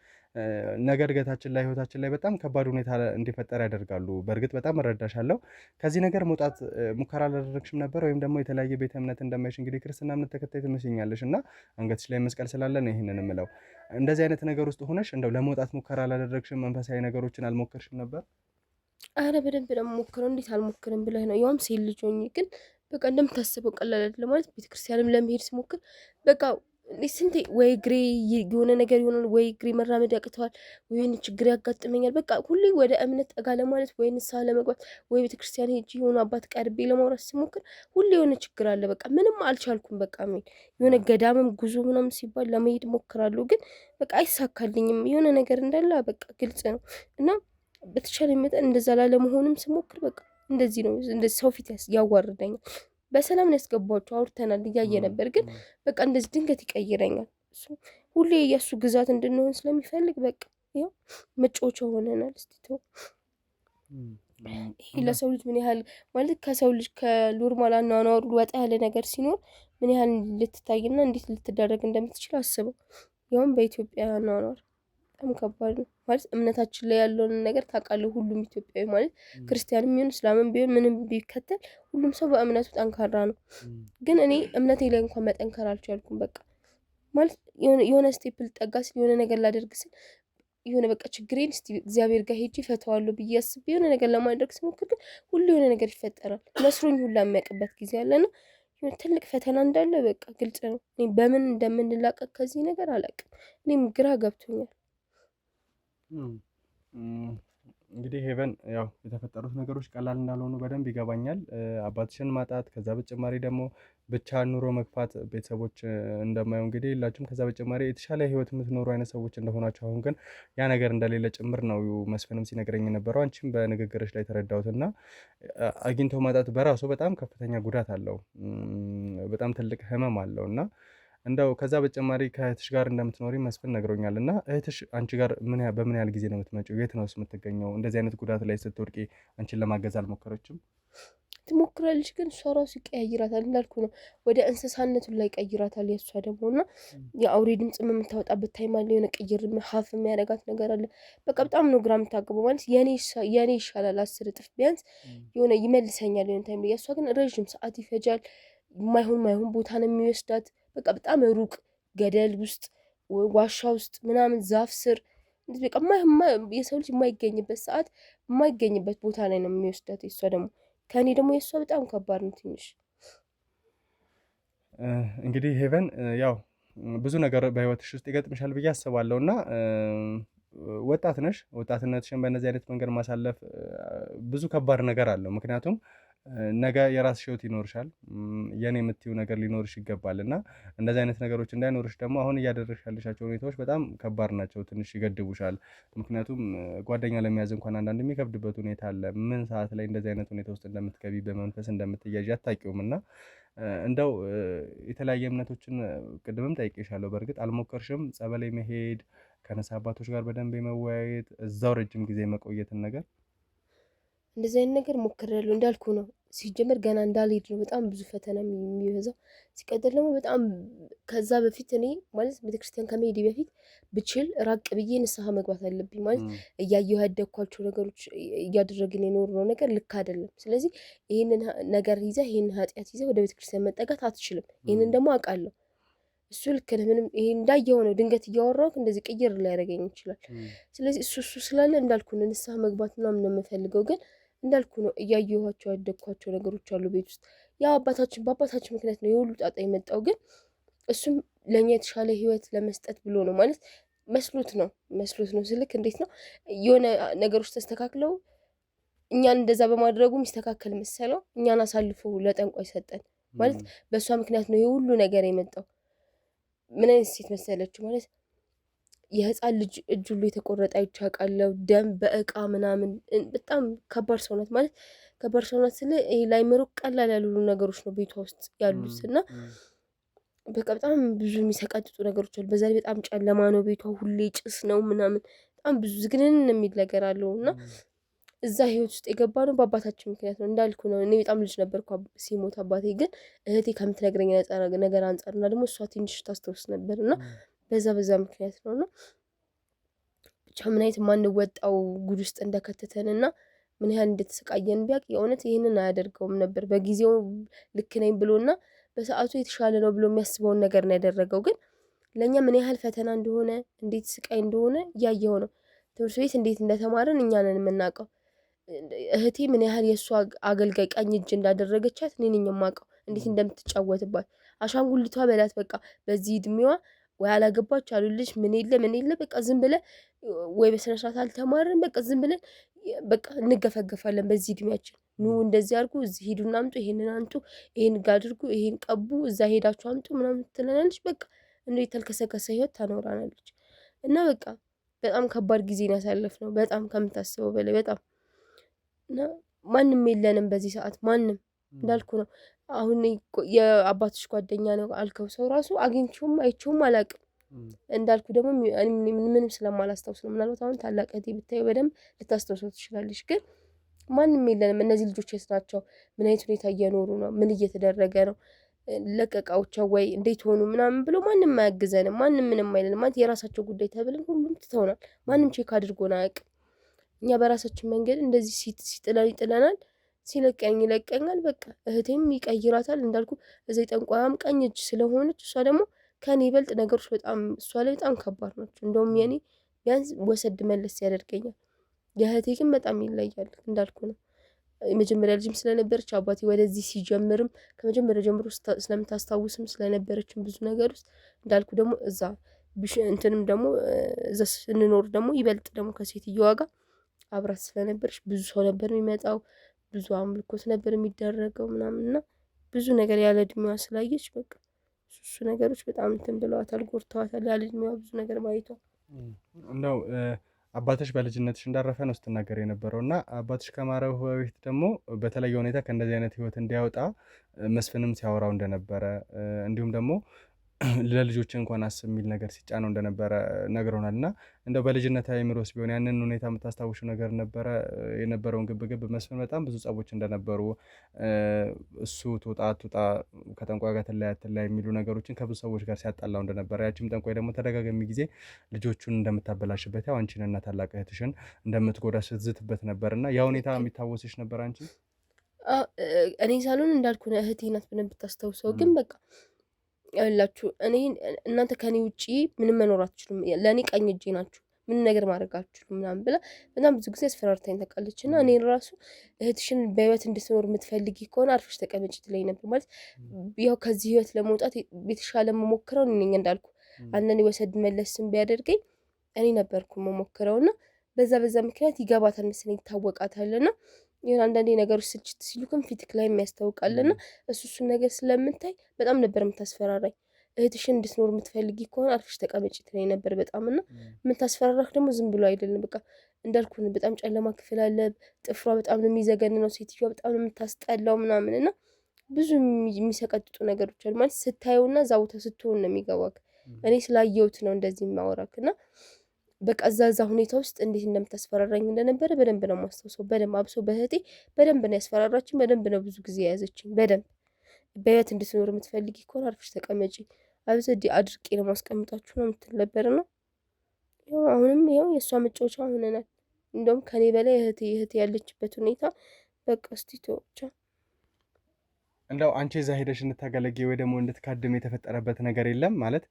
ነገ እድገታችን ላይ ህይወታችን ላይ በጣም ከባድ ሁኔታ እንዲፈጠር ያደርጋሉ። በእርግጥ በጣም እረዳሻለሁ። ከዚህ ነገር መውጣት ሙከራ አላደረግሽም ነበር? ወይም ደግሞ የተለያየ ቤተ እምነት እንደማይሽ እንግዲህ ክርስትና እምነት ተከታይ ትመስኛለሽ እና አንገትሽ ላይ መስቀል ስላለ ነው ይህንን የምለው። እንደዚህ አይነት ነገር ውስጥ ሆነሽ እንደው ለመውጣት ሙከራ አላደረግሽም? መንፈሳዊ ነገሮችን አልሞከርሽም ነበር? አረ በደንብ ደግሞ ሞክረው። እንዴት አልሞክርም ብለህ ነው? ያውም ሴት ልጅ ሆኜ ግን በቃ እንደምታስበው ቀላል አይደለም። ማለት ቤተክርስቲያንም ለመሄድ ስሞክር በቃ ስንቴ ወይ እግሬ የሆነ ነገር ይሆናል፣ ወይ እግሬ መራመድ ያቅተዋል፣ ወይ ችግር ያጋጥመኛል። በቃ ሁሌ ወደ እምነት ጠጋ ለማለት ወይ ንስሐ ለመግባት ወይ ቤተክርስቲያን ሄጄ የሆነ አባት ቀርቤ ለማውራት ስሞክር ሁሌ የሆነ ችግር አለ። በቃ ምንም አልቻልኩም። በቃ የሆነ ገዳምም ጉዞ ምናምን ሲባል ለመሄድ ሞክራለሁ፣ ግን በቃ አይሳካልኝም። የሆነ ነገር እንዳለ በቃ ግልጽ ነው። እና በተቻለ መጠን እንደዛ ላለመሆንም ስሞክር በቃ እንደዚህ ነው። እንደዚህ ሰው ፊት ያዋርደኛል። በሰላም ነው ያስገባቸው፣ አውርተናል፣ እያየ ነበር። ግን በቃ እንደዚህ ድንገት ይቀይረኛል። እሱ ሁሌ የእሱ ግዛት እንድንሆን ስለሚፈልግ በቃ ያው መጫወቻ ሆነናል። እስቲ ተው። ይሄ ለሰው ልጅ ምን ያህል ማለት ከሰው ልጅ ከኖርማል አኗኗሩ ወጣ ያለ ነገር ሲኖር ምን ያህል ልትታይና እንዴት ልትደረግ እንደምትችል አስበው። ያውም በኢትዮጵያ አኗኗር በጣም ከባድ ነው። ማለት እምነታችን ላይ ያለውን ነገር ታውቃለህ። ሁሉም ኢትዮጵያዊ ማለት ክርስቲያንም ቢሆን እስላምም ቢሆን ምንም ቢከተል ሁሉም ሰው በእምነቱ ጠንካራ ነው። ግን እኔ እምነቴ ላይ እንኳን መጠንከር አልቻልኩም። በቃ ማለት የሆነ ስቴፕ ልጠጋ ስል የሆነ ነገር ላደርግ ስል የሆነ በቃ ችግሬን እስቲ እግዚአብሔር ጋር ሄጄ ፈተዋለሁ ብዬ አስቤ የሆነ ነገር ለማድረግ ስሞክር ግን ሁሉ የሆነ ነገር ይፈጠራል። መስሎኝ ሁላ የሚያውቅበት ጊዜ አለና ትልቅ ፈተና እንዳለ በቃ ግልጽ ነው። እኔ በምን እንደምንላቀቅ ከዚህ ነገር አላውቅም። እኔም ግራ ገብቶኛል። እንግዲህ ሄቨን ያው የተፈጠሩት ነገሮች ቀላል እንዳልሆኑ በደንብ ይገባኛል። አባትሽን ማጣት፣ ከዛ በተጨማሪ ደግሞ ብቻ ኑሮ መግፋት ቤተሰቦች እንደማየው እንግዲህ የላችሁም። ከዛ በተጨማሪ የተሻለ ህይወት የምትኖሩ አይነት ሰዎች እንደሆናቸው አሁን ግን ያ ነገር እንደሌለ ጭምር ነው መስፍንም ሲነግረኝ የነበረው። አንቺም በንግግርሽ ላይ ተረዳሁትና አግኝቶ ማጣት በራሱ በጣም ከፍተኛ ጉዳት አለው፣ በጣም ትልቅ ህመም አለው እና እንደው ከዛ በተጨማሪ ከእህትሽ ጋር እንደምትኖሪ መስፍን ነግሮኛል። እና እህትሽ አንቺ ጋር በምን ያህል ጊዜ ነው የምትመጪው? የት ነው የምትገኘው? እንደዚህ አይነት ጉዳት ላይ ስትወድቂ አንቺን ለማገዝ አልሞከረችም? ትሞክራለች፣ ግን እሷ ራሱ ይቀያይራታል። እንዳልኩ ነው ወደ እንስሳነቱን ላይ ይቀይራታል። የእሷ ደግሞ እና የአውሬ ድምፅ የምታወጣበት ታይም አለ። የሆነ ቅይር ሀፍ የሚያደርጋት ነገር አለ። በቃ በጣም ነው ግራ የምታገበው። ማለት የኔ ይሻላል 10 እጥፍ ቢያንስ የሆነ ይመልሰኛል የሆነ ታይም ላይ። የእሷ ግን ረዥም ሰዓት ይፈጃል። ማይሆን ቦታ ነው የሚወስዳት። በቃ በጣም ሩቅ ገደል ውስጥ ዋሻ ውስጥ ምናምን ዛፍ ስር በቃ የሰው ልጅ የማይገኝበት ሰዓት የማይገኝበት ቦታ ላይ ነው የሚወስዳት። የእሷ ደግሞ ከእኔ ደግሞ የእሷ በጣም ከባድ ነው ትንሽ። እንግዲህ ሄቨን ያው ብዙ ነገር በህይወትሽ ውስጥ ይገጥምሻል ብዬ አስባለሁ እና ወጣት ነሽ። ወጣትነትሽን በእነዚህ አይነት መንገድ ማሳለፍ ብዙ ከባድ ነገር አለው። ምክንያቱም ነገ የራስሽ ህይወት ይኖርሻል፣ የኔ የምትይው ነገር ሊኖርሽ ይገባል እና እንደዚህ አይነት ነገሮች እንዳይኖርሽ ደግሞ አሁን እያደረግሽ ያለሻቸው ሁኔታዎች በጣም ከባድ ናቸው፣ ትንሽ ይገድቡሻል። ምክንያቱም ጓደኛ ለመያዝ እንኳን አንዳንድ የሚከብድበት ሁኔታ አለ። ምን ሰዓት ላይ እንደዚህ አይነት ሁኔታ ውስጥ እንደምትገቢ በመንፈስ እንደምትያዥ አታውቂውም እና እንደው የተለያየ እምነቶችን ቅድምም ጠይቄሻለሁ። በእርግጥ አልሞከርሽም? ጸበል መሄድ፣ ከነሳ አባቶች ጋር በደንብ የመወያየት፣ እዛው ረጅም ጊዜ መቆየትን ነገር እንደዚህ አይነት ነገር ሞክሬያለሁ። እንዳልኩ ነው ሲጀመር ገና እንዳልሄድ ነው በጣም ብዙ ፈተና የሚበዛው። ሲቀጥል ደግሞ በጣም ከዛ በፊት እኔ ማለት ቤተክርስቲያን ከመሄድ በፊት ብችል ራቅ ብዬ ንስሐ መግባት አለብኝ። ማለት እያየሁ ያደግኳቸው ነገሮች እያደረግን የኖርነው ነገር ልክ አይደለም። ስለዚህ ይህንን ነገር ይዘህ ይህንን ኃጢአት ይዘህ ወደ ቤተክርስቲያን መጠጋት አትችልም። ይህንን ደግሞ አውቃለሁ። እሱ ልክ ነህ። ምንም ይሄ እንዳየው ነው። ድንገት እያወራሁት እንደዚህ ቅይር ሊያደርገኝ ይችላል። ስለዚህ እሱ ስላለ እንዳልኩ ነው ንስሐ መግባት ምናምን ነው የምፈልገው። ግን እንዳልኩ ነው እያየኋቸው ያደግኳቸው ነገሮች አሉ ቤት ውስጥ። ያው በአባታችን ምክንያት ነው የሁሉ ጣጣ የመጣው። ግን እሱም ለእኛ የተሻለ ህይወት ለመስጠት ብሎ ነው ማለት መስሎት ነው ስልክ እንዴት ነው የሆነ ነገሮች ተስተካክለው እኛን እንደዛ በማድረጉ የሚስተካከል መሰለው እኛን አሳልፎ ለጠንቋይ ሰጠን ማለት በእሷ ምክንያት ነው የሁሉ ነገር የመጣው። ምን አይነት ሴት መሰለችው ማለት የህፃን ልጅ እጅ ሁሉ የተቆረጠ አይቻቃለው፣ ደም በእቃ ምናምን በጣም ከባድ ሰው ናት ማለት ከባድ ሰው ናት ስለ ላይምሮ ቀላል ያሉ ነገሮች ነው ቤቷ ውስጥ ያሉት እና በቃ በጣም ብዙ የሚሰቀጥጡ ነገሮች አሉ። በዛ ላይ በጣም ጨለማ ነው ቤቷ፣ ሁሌ ጭስ ነው ምናምን በጣም ብዙ ዝግንን የሚል ነገር አለው እና እዛ ህይወት ውስጥ የገባ ነው በአባታችን ምክንያት ነው እንዳልኩ ነው። እኔ በጣም ልጅ ነበርኩ ሲሞት አባቴ፣ ግን እህቴ ከምትነግረኝ ነገር አንጻር እና ደግሞ እሷ ትንሽ ታስታውስ ነበር እና በዛ ምክንያት ነው እና ብቻ ምን አይነት ማንወጣው ጉድ ውስጥ እንደከተተንና ምን ያህል እንደተሰቃየን ቢያቅ የእውነት ይህንን አያደርገውም ነበር። በጊዜው ልክ ነኝ ብሎና በሰዓቱ የተሻለ ነው ብሎ የሚያስበውን ነገር ነው ያደረገው። ግን ለእኛ ምን ያህል ፈተና እንደሆነ እንዴት ስቃይ እንደሆነ እያየው ነው። ትምህርት ቤት እንዴት እንደተማረን እኛ ነን የምናውቀው። እህቴ ምን ያህል የእሷ አገልጋይ ቀኝ እጅ እንዳደረገቻት እኔ ነኝ የማውቀው፣ እንዴት እንደምትጫወትባት አሻንጉሊቷ በላት። በቃ በዚህ እድሜዋ ወይ አላገባች አሉልሽ ምን የለ በቃ ዝም ብለን ወይ በስነ ስርዓት አልተማርን በቃ ዝም ብለን በቃ እንገፈገፋለን በዚህ እድሜያችን። ኑ እንደዚህ አድርጉ፣ እዚህ ሂዱና አምጡ፣ ይሄንን አንጡ፣ ይሄን አድርጉ፣ ይሄን ቀቡ፣ እዛ ሄዳችሁ አምጡ ምናምን ትለናለች። በቃ እንደ የተልከሰከሰ ህይወት ታኖራናለች። እና በቃ በጣም ከባድ ጊዜ ነው ያሳለፍነው፣ በጣም ከምታስበው በላይ በጣም እና ማንም የለንም በዚህ ሰዓት ማንም እንዳልኩ ነው። አሁን የአባትሽ ጓደኛ ነው አልከው ሰው ራሱ አግኝቼውም አይቼውም አላውቅም። እንዳልኩ ደግሞ ምንም ስለማላስታውስ ነው። ምናልባት አሁን ታላቅ እህቴ ብታየው በደንብ ልታስታውሰው ትችላለች። ግን ማንም የለንም። እነዚህ ልጆች የት ናቸው? ምን አይነት ሁኔታ እየኖሩ ነው? ምን እየተደረገ ነው? ለቀቃቸው ወይ እንዴት ሆኑ ምናምን ብሎ ማንም አያግዘንም። ማንም ምንም አይለንም። ማለት የራሳቸው ጉዳይ ተብለን ሁሉም ትተውናል። ማንም ቼክ አድርጎን አያውቅም። እኛ በራሳችን መንገድ እንደዚህ ሲጥለን ይጥለናል፣ ሲለቀኝ ይለቀኛል። በቃ እህቴም ይቀይራታል። እንዳልኩ እዚህ ጠንቋያም ቀኝ እጅ ስለሆነች እሷ ደግሞ ከኔ ይበልጥ ነገሮች በጣም እሷ ላይ በጣም ከባድ ናቸው። እንደውም የኔ ቢያንስ ወሰድ መለስ ያደርገኛል። የእህቴ ግን በጣም ይለያል። እንዳልኩ ነው የመጀመሪያ ልጅም ስለነበረች አባቴ ወደዚህ ሲጀምርም ከመጀመሪያ ጀምሮ ስለምታስታውስም ስለነበረችም ብዙ ነገር ውስጥ እንዳልኩ ደግሞ እዛ እንትንም ደግሞ እዛ ስንኖር ደግሞ ይበልጥ ደግሞ ከሴትዮዋ ጋር አብራት ስለነበረች ብዙ ሰው ነበር የሚመጣው፣ ብዙ አምልኮት ነበር የሚደረገው ምናምንና ብዙ ነገር ያለ እድሜዋ ስላየች በቃ እሱ ነገሮች በጣም እንትን ብለዋታል፣ ጎድተዋታል። ያለ እድሜዋ ብዙ ነገር ማየቷ እንደው አባትሽ በልጅነትሽ እንዳረፈ ነው ስትናገር የነበረው እና አባትሽ ከማረፉ በፊት ደግሞ በተለየ ሁኔታ ከእንደዚህ አይነት ህይወት እንዲያወጣ መስፍንም ሲያወራው እንደነበረ እንዲሁም ደግሞ ለልጆች እንኳን አስብ የሚል ነገር ሲጫነው እንደነበረ ነግሮናል። እና እንደው በልጅነት አይምሮስ ቢሆን ያንን ሁኔታ የምታስታውሽው ነገር ነበረ? የነበረውን ግብግብ መስፍን በጣም ብዙ ጸቦች እንደነበሩ እሱ ትውጣ ከጠንቋይ ጋር ትለያ የሚሉ ነገሮችን ከብዙ ሰዎች ጋር ሲያጣላው እንደነበረ፣ ያቺም ጠንቋይ ደግሞ ተደጋጋሚ ጊዜ ልጆቹን እንደምታበላሽበት ያው አንቺንና ታላቅ እህትሽን እንደምትጎዳ ስትዝትበት ነበር እና ያ ሁኔታ የሚታወስሽ ነበር አንቺ? እኔ ሳልሆን እንዳልኩ እህቴ ናት ብለን ብታስታውሰው ግን በቃ ያላችሁ እናንተ ከኔ ውጪ ምንም መኖር አትችሉም፣ ለእኔ ቀኝ እጄ ናችሁ፣ ምን ነገር ማድረግ አትችሉም ምናምን ብላ በጣም ብዙ ጊዜ አስፈራርታኝ ታውቃለች። እና እኔን ራሱ እህትሽን በህይወት እንድትኖር የምትፈልጊ ከሆነ አርፈሽ ተቀመጭ ትለኝ ነበር። ማለት ያው ከዚህ ህይወት ለመውጣት የተሻለ መሞክረው እኔ ነኝ። እንዳልኩ አንዳንዴ ወሰድ መለስም ቢያደርገኝ እኔ ነበርኩ መሞክረው እና በዛ ምክንያት ይገባታል መሰለኝ ይታወቃታልና ይሁን አንዳንዴ ነገሮች ስልችት ሲሉክም ፊትክ ላይ የሚያስታውቃልና እሱን ነገር ስለምታይ በጣም ነበር የምታስፈራራኝ። እህትሽን እንድትኖር የምትፈልጊ ከሆነ አርፈሽ ተቀመጪ ትለኝ ነበር በጣም እና የምታስፈራራክ ደግሞ ዝም ብሎ አይደለም። በቃ እንዳልኩን በጣም ጨለማ ክፍል አለ። ጥፍሯ በጣም ነው የሚዘገንነው። ሴትዮዋ በጣም ነው የምታስጠላው ምናምን እና ብዙ የሚሰቀጥጡ ነገሮች አሉ። ማለት ስታየውና እዛ ቦታ ስትሆን ነው የሚገባክ። እኔ ስላየሁት ነው እንደዚህ የማወራክ እና በቃ እዛ ሁኔታ ውስጥ እንዴት እንደምታስፈራራኝ እንደነበረ በደንብ ነው የማስታውሰው። በደንብ አብሶ በእህቴ በደንብ ነው ያስፈራራችኝ። በደንብ ነው ብዙ ጊዜ የያዘችኝ። በደንብ በህይወት እንድትኖር የምትፈልጊ ከሆነ አርፈሽ ተቀመጪ፣ አብሶ አድርቄ ነው ማስቀምጣችሁ ነው የምትል ነበር ነው። አሁንም ይኸው የእሷ መጫወቻ ሆነናል። እንደውም ከኔ በላይ እህቴ ያለችበት ሁኔታ በቃ እስቲ ብቻ እንደው አንቺ እዛ ሄደሽ እንድታገለጊ ወይ ደግሞ እንድትካድም የተፈጠረበት ነገር የለም ማለት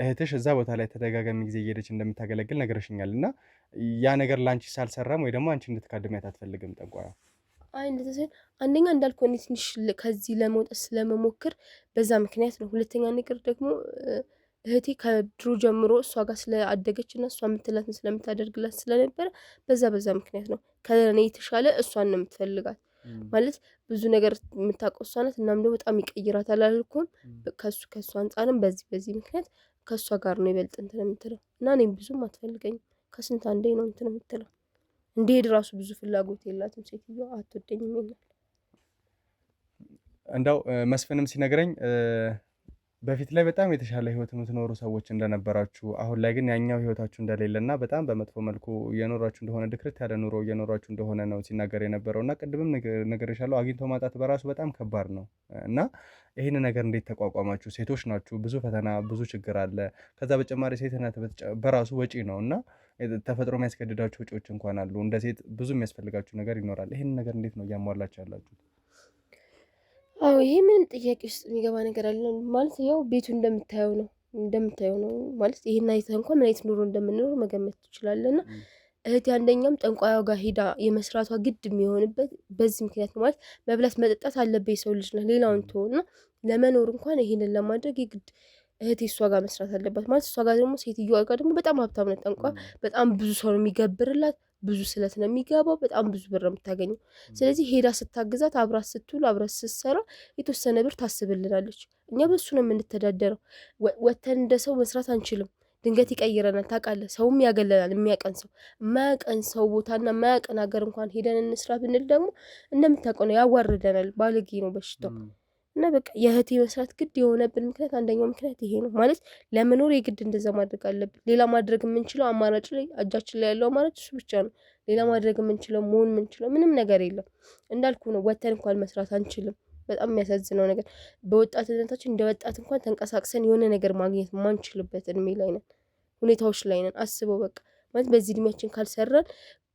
እህትሽ እዛ ቦታ ላይ ተደጋጋሚ ጊዜ እየሄደች እንደምታገለግል ነገርሽኛል እና ያ ነገር ለአንቺ ሳልሰራም ወይ ደግሞ አንቺ እንድትካድሚያት አትፈልግም ጠንቋዩ? አይ እንደዛ ሳይሆን አንደኛ እንዳልኩህ እኔ ትንሽ ከዚህ ለመውጣት ስለመሞክር በዛ ምክንያት ነው። ሁለተኛ ነገር ደግሞ እህቴ ከድሮ ጀምሮ እሷ ጋር ስለአደገች እና እሷ የምትላትን ስለምታደርግላት ስለነበረ በዛ ምክንያት ነው። ከእኔ የተሻለ እሷን ነው የምትፈልጋት ማለት ብዙ ነገር የምታውቀው እሷ ናት። እናም ደግሞ በጣም ይቀይራታል አላልኩም። ከእሱ አንጻርም በዚህ ምክንያት ከእሷ ጋር ነው ይበልጥ እንትን የምትለው እና እኔም ብዙም አትፈልገኝም። ከስንት አንዴ ነው እንትን የምትለው። እንዲሄድ ራሱ ብዙ ፍላጎት የላትም ሴትዮዋ፣ አትወደኝም ይላል። እንደው መስፍንም ሲነግረኝ በፊት ላይ በጣም የተሻለ ህይወት የምትኖሩ ሰዎች እንደነበራችሁ፣ አሁን ላይ ግን ያኛው ህይወታችሁ እንደሌለና በጣም በመጥፎ መልኩ እየኖራችሁ እንደሆነ ድክርት ያለ ኑሮ እየኖራችሁ እንደሆነ ነው ሲናገር የነበረው። እና ቅድምም ነግሬሻለሁ፣ አግኝቶ ማጣት በራሱ በጣም ከባድ ነው እና ይህን ነገር እንዴት ተቋቋማችሁ? ሴቶች ናችሁ፣ ብዙ ፈተና ብዙ ችግር አለ። ከዛ በተጨማሪ ሴትነት በራሱ ወጪ ነው እና ተፈጥሮ የሚያስገድዳችሁ ወጪዎች እንኳን አሉ። እንደ ሴት ብዙ የሚያስፈልጋችሁ ነገር ይኖራል። ይህን ነገር እንዴት ነው እያሟላችሁ ያላችሁ? አዎ ይሄ ምንም ጥያቄ ውስጥ የሚገባ ነገር አለ ማለት ያው ቤቱ እንደምታየው ነው ማለት ይሄን አይተህ እንኳን ምን አይነት ኑሮ እንደምንኖር መገመት ትችላለና እህቴ አንደኛም ጠንቋያው ጋር ሄዳ የመስራቷ ግድ የሚሆንበት በዚህ ምክንያት ነው። ማለት መብላት መጠጣት አለበት የሰው ልጅ ነው፣ ሌላውን ተወውና ለመኖር እንኳን ይሄንን ለማድረግ የግድ እህቴ እሷ ጋር መስራት አለባት። ማለት እሷ ጋር ደግሞ ሴትዮዋ ጋር ደግሞ በጣም ሀብታም ነው ጠንቋይ፣ በጣም ብዙ ሰው ነው የሚገብርላት፣ ብዙ ስለት ነው የሚገባው፣ በጣም ብዙ ብር ነው የምታገኘው። ስለዚህ ሄዳ ስታግዛት አብራት ስትውል አብራት ስትሰራ የተወሰነ ብር ታስብልናለች። እኛ በሱ ነው የምንተዳደረው። ወተን እንደ ሰው መስራት አንችልም። ድንገት ይቀይረናል። ታውቃለህ፣ ሰውም ያገለናል። የማያቀን ሰው ቦታና የማያቀን ሀገር እንኳን ሄደን እንስራ ብንል ደግሞ እንደምታውቀው ነው ያዋርደናል። ባለጌ ነው በሽታው። እና በቃ የእህቴ መስራት ግድ የሆነብን ምክንያት አንደኛው ምክንያት ይሄ ነው። ማለት ለመኖር የግድ እንደዛ ማድረግ አለብን። ሌላ ማድረግ የምንችለው አማራጭ ላይ እጃችን ላይ ያለው አማራጭ እሱ ብቻ ነው። ሌላ ማድረግ የምንችለው መሆን የምንችለው ምንም ነገር የለም። እንዳልኩ ነው፣ ወተን እንኳን መስራት አንችልም። በጣም የሚያሳዝነው ነገር በወጣትነታችን እንደ ወጣት እንኳን ተንቀሳቅሰን የሆነ ነገር ማግኘት ማንችልበት እድሜ ላይ ነን፣ ሁኔታዎች ላይ ነን። አስበው በቃ ማለት በዚህ እድሜያችን ካልሰራን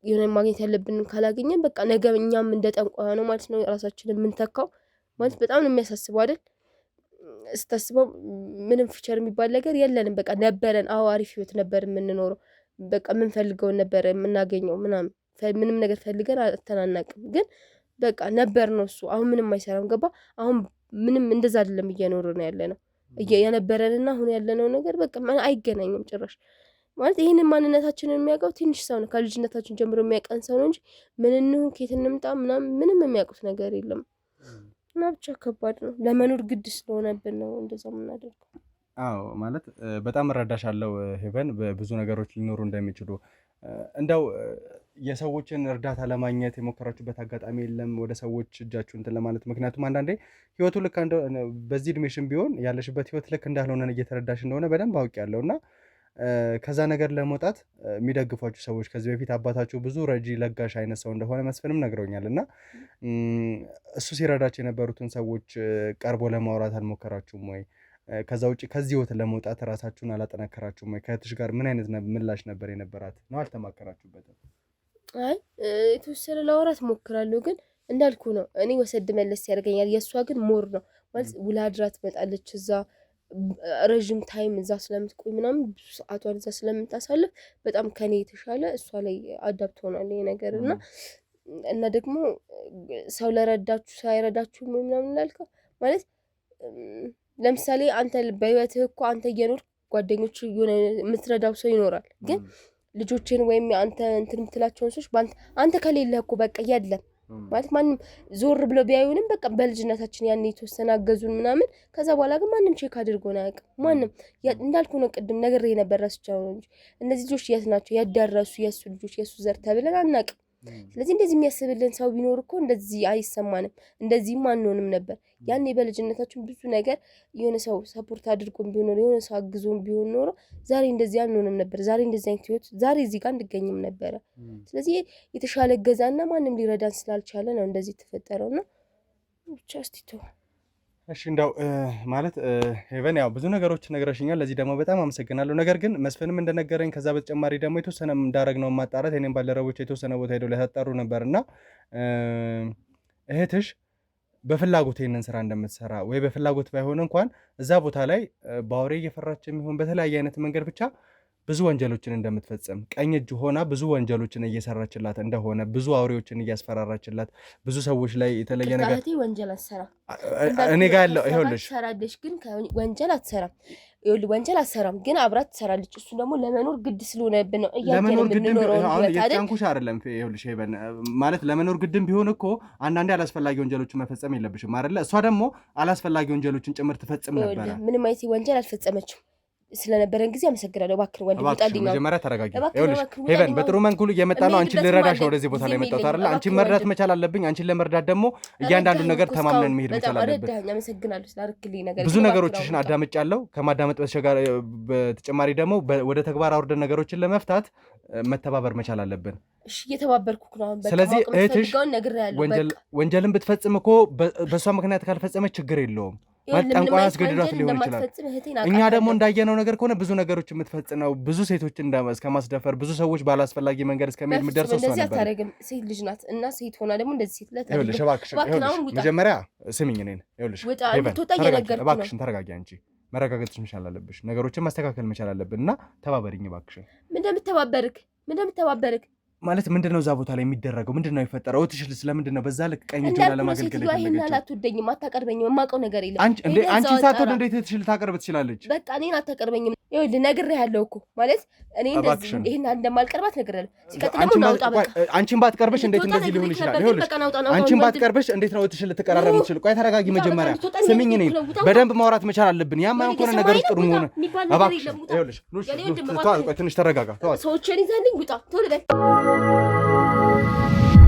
የሆነ ማግኘት ያለብንን ካላገኘን በቃ ነገ እኛም እንደ ጠንቋይ ነው ማለት ነው ራሳችንን የምንተካው። ማለት በጣም ነው የሚያሳስበው አይደል? ስታስበው ምንም ፊቸር የሚባል ነገር የለንም። በቃ ነበረን፣ አዎ አሪፍ ህይወት ነበር የምንኖረው። በቃ የምንፈልገውን ነበር የምናገኘው ምናምን፣ ምንም ነገር ፈልገን አተናናቅም። ግን በቃ ነበር ነው እሱ። አሁን ምንም አይሰራም። ገባ? አሁን ምንም እንደዛ አይደለም እየኖረ ነው ያለ ነው። የነበረንና አሁን ያለነው ነገር በቃ አይገናኝም ጭራሽ። ማለት ይህንን ማንነታችንን የሚያውቀው ትንሽ ሰው ነው፣ ከልጅነታችን ጀምሮ የሚያውቀን ሰው ነው እንጂ ምን እንሁን ከየት እንምጣ ምናምን ምንም የሚያውቁት ነገር የለም። እና ብቻ ከባድ ነው። ለመኖር ግድ ስለሆነብን ነው እንደዛ የምናደርገው። አዎ ማለት በጣም እረዳሻለሁ ሄቨን፣ ብዙ ነገሮች ሊኖሩ እንደሚችሉ። እንደው የሰዎችን እርዳታ ለማግኘት የሞከራችሁበት አጋጣሚ የለም? ወደ ሰዎች እጃችሁ እንትን ለማለት? ምክንያቱም አንዳንዴ ህይወቱ ልክ በዚህ እድሜሽም ቢሆን ያለሽበት ህይወት ልክ እንዳልሆነ እየተረዳሽ እንደሆነ በደንብ አውቄያለሁ። እና ከዛ ነገር ለመውጣት የሚደግፏችሁ ሰዎች ከዚህ በፊት አባታችሁ ብዙ ረጂ ለጋሽ አይነት ሰው እንደሆነ መስፍንም ነግረውኛል። እና እሱ ሲረዳቸው የነበሩትን ሰዎች ቀርቦ ለማውራት አልሞከራችሁም ወይ? ከዛ ውጭ ከዚህ ህይወት ለመውጣት ራሳችሁን አላጠናከራችሁም ወይ? ከእህትሽ ጋር ምን አይነት ምላሽ ነበር የነበራት? ነው አልተማከራችሁበትም? አይ የተወሰነ ለማውራት ሞክራለሁ፣ ግን እንዳልኩ ነው እኔ ወሰድ መለስ ያደርገኛል። የእሷ ግን ሞር ነው ማለት ውላ አድራ ትመጣለች እዛ ረዥም ታይም እዛ ስለምትቆይ ምናምን ብዙ ሰዓቷን እዛ ስለምታሳልፍ በጣም ከኔ የተሻለ እሷ ላይ አዳፕት ሆኗል ይሄ ነገር። እና ደግሞ ሰው ለረዳችሁ ሳይረዳችሁ ምናምን ላልከው ማለት ለምሳሌ አንተ በህይወትህ እኮ አንተ እየኖር ጓደኞች የሆነ የምትረዳው ሰው ይኖራል። ግን ልጆችን ወይም አንተ እንትን የምትላቸውን ሰዎች አንተ ከሌለህ እኮ በቃ የለም ማለት ማንም ዞር ብሎ ቢያዩንም በቃ በልጅነታችን ያን የተወሰነ አገዙን ምናምን። ከዛ በኋላ ግን ማንም ቼክ አድርጎን አያውቅም። ማንም እንዳልኩ ነው ቅድም ነገር የነበር ረስቻው ነው እንጂ እነዚህ ልጆች የት ናቸው ያዳረሱ የሱ ልጆች የሱ ዘር ተብለን አናውቅም። ስለዚህ እንደዚህ የሚያስብልን ሰው ቢኖር እኮ እንደዚህ አይሰማንም፣ እንደዚህም አንሆንም ነበር። ያኔ በልጅነታችን ብዙ ነገር የሆነ ሰው ሰፖርት አድርጎን ቢሆን ኖሮ የሆነ ሰው አግዞን ቢሆን ኖሮ ዛሬ እንደዚህ አንሆንም ነበር። ዛሬ እንደዚህ አይነት ህይወት ዛሬ እዚህ ጋር እንገኝም ነበረ። ስለዚህ የተሻለ እገዛና ማንም ሊረዳን ስላልቻለ ነው እንደዚህ የተፈጠረውና ብቻ እስቲ ተው። እሺ እንደው ማለት ሄቨን ያው ብዙ ነገሮች ነግረሽኛል። ለዚህ ደግሞ በጣም አመሰግናለሁ። ነገር ግን መስፍንም እንደነገረኝ ከዛ በተጨማሪ ደግሞ የተወሰነ እንዳረግነው ማጣራት የኔም ባልደረቦች የተወሰነ ቦታ ሄደው ሊያጣሩ ነበርና እህትሽ በፍላጎት ይሄንን ስራ እንደምትሰራ ወይ በፍላጎት ባይሆን እንኳን እዛ ቦታ ላይ በአውሬ እየፈራች የሚሆን በተለያየ አይነት መንገድ ብቻ ብዙ ወንጀሎችን እንደምትፈጽም ቀኝ እጅ ሆና ብዙ ወንጀሎችን እየሰራችላት እንደሆነ ብዙ አውሬዎችን እያስፈራራችላት ብዙ ሰዎች ላይ የተለየ ነገር ወንጀል አትሰራም። እኔ ጋር ያለው ይኸውልሽ ትሰራለች ግን ወንጀል አትሰራም። ይኸውልህ ወንጀል አትሰራም ግን አብራት ትሰራለች። እሱ ደግሞ ለመኖር ግድ ስለሆነብን ነው ለመኖር ግድ አሁን የጫንኩሽ አይደለም። ይኸውልሽ ሄበን ማለት ለመኖር ግድም ቢሆን እኮ አንዳንዴ አላስፈላጊ ወንጀሎችን መፈጸም የለብሽም አይደለ? እሷ ደግሞ አላስፈላጊ ወንጀሎችን ጭምር ትፈጽም ነበር። ምንም አይነት ወንጀል አልፈጸመችም። ስለነበረን ጊዜ አመሰግናለሁ። እባክህ ወንድም ውጣልኝ። መጀመሪያ ተረጋጊ። ይኸውልሽ ሄቨን በጥሩ መንኩ እየመጣ ነው። አንቺን ልረዳሽ ነው ወደዚህ ቦታ ላይ መጣሁት አይደል? አንቺን መርዳት መቻል አለብኝ። አንቺን ለመርዳት ደግሞ እያንዳንዱ ነገር ተማምነን መሄድ መቻል አለብን። አመሰግናለሁ ስላደረክልኝ ነገር። ብዙ ነገሮችሽን አዳምጫለሁ። ከማዳመጥ በተጨማሪ ደግሞ ወደ ተግባር አውርደን ነገሮችን ለመፍታት መተባበር መቻል አለብን። እሺ እየተባበርኩ ነው። በቃ ስለዚህ እህትሽ ወንጀልን ብትፈጽም እኮ በሷ ምክንያት ካልፈጸመች ችግር የለውም። ጠንቋይ አስገድዷት ሊሆን ይችላል። እኛ ደግሞ እንዳየነው ነገር ከሆነ ብዙ ነገሮች የምትፈጽመው ብዙ ሴቶችን እስከ ማስደፈር ብዙ ሰዎች ባላስፈላጊ መንገድ እስከመሄድ የምትደርሰው እሷ ነበር። ሴት ልጅ ናት እና ሴት ሆና ደግሞ እንደዚህ ሴት ለታ ይኸውልሽ መጀመሪያ ስሚኝ እኔን ይኸውልሽ እባክሽን ተረጋጊ። አንቺ መረጋጋትሽ መቻል አለብሽ። ነገሮችን ማስተካከል መቻል አለብን እና ተባበሪኝ እባክሽን። ምን እንደምተባበርክ ማለት ምንድነው? እዛ ቦታ ላይ የሚደረገው ምንድነው የፈጠረው? እትሽል ስለምንድን ነው በዛ ልክ ቀኝ እጁን ለማገልገል ይሄን አትወደኝም፣ አታቀርበኝም። የማውቀው ነገር የለም። አንቺ ሳትወድ እንዴት እትሽል ታቀርብ ትችላለች? በቃ እኔን አታቀርበኝም። ይኸውልህ ነግሬሃለሁ እኮ ማለት እኔ እንደዚህ ይሄን እንደማልቀርባት ነግሬሃለሁ። ሲቀጥል ደግሞ ናውጣ በቃ አንቺን ባትቀርብሽ እንዴት እንደዚህ ሊሆን ይችላል? ይኸውልሽ አንቺን ባትቀርብሽ እንዴት ነው እትሽል ልትቀራረብ የምትችል? ቆይ ተረጋጊ መጀመሪያ ስሚኝ፣ እኔን በደንብ ማውራት መቻል አለብን። ያማ የሆነ ነገር ውስጥ ጥሩ ሆነ እባክሽ። ይኸውልሽ ትንሽ ተረጋጋ። ሰዎችን ይዘህልኝ ውጣ ቶሎ በል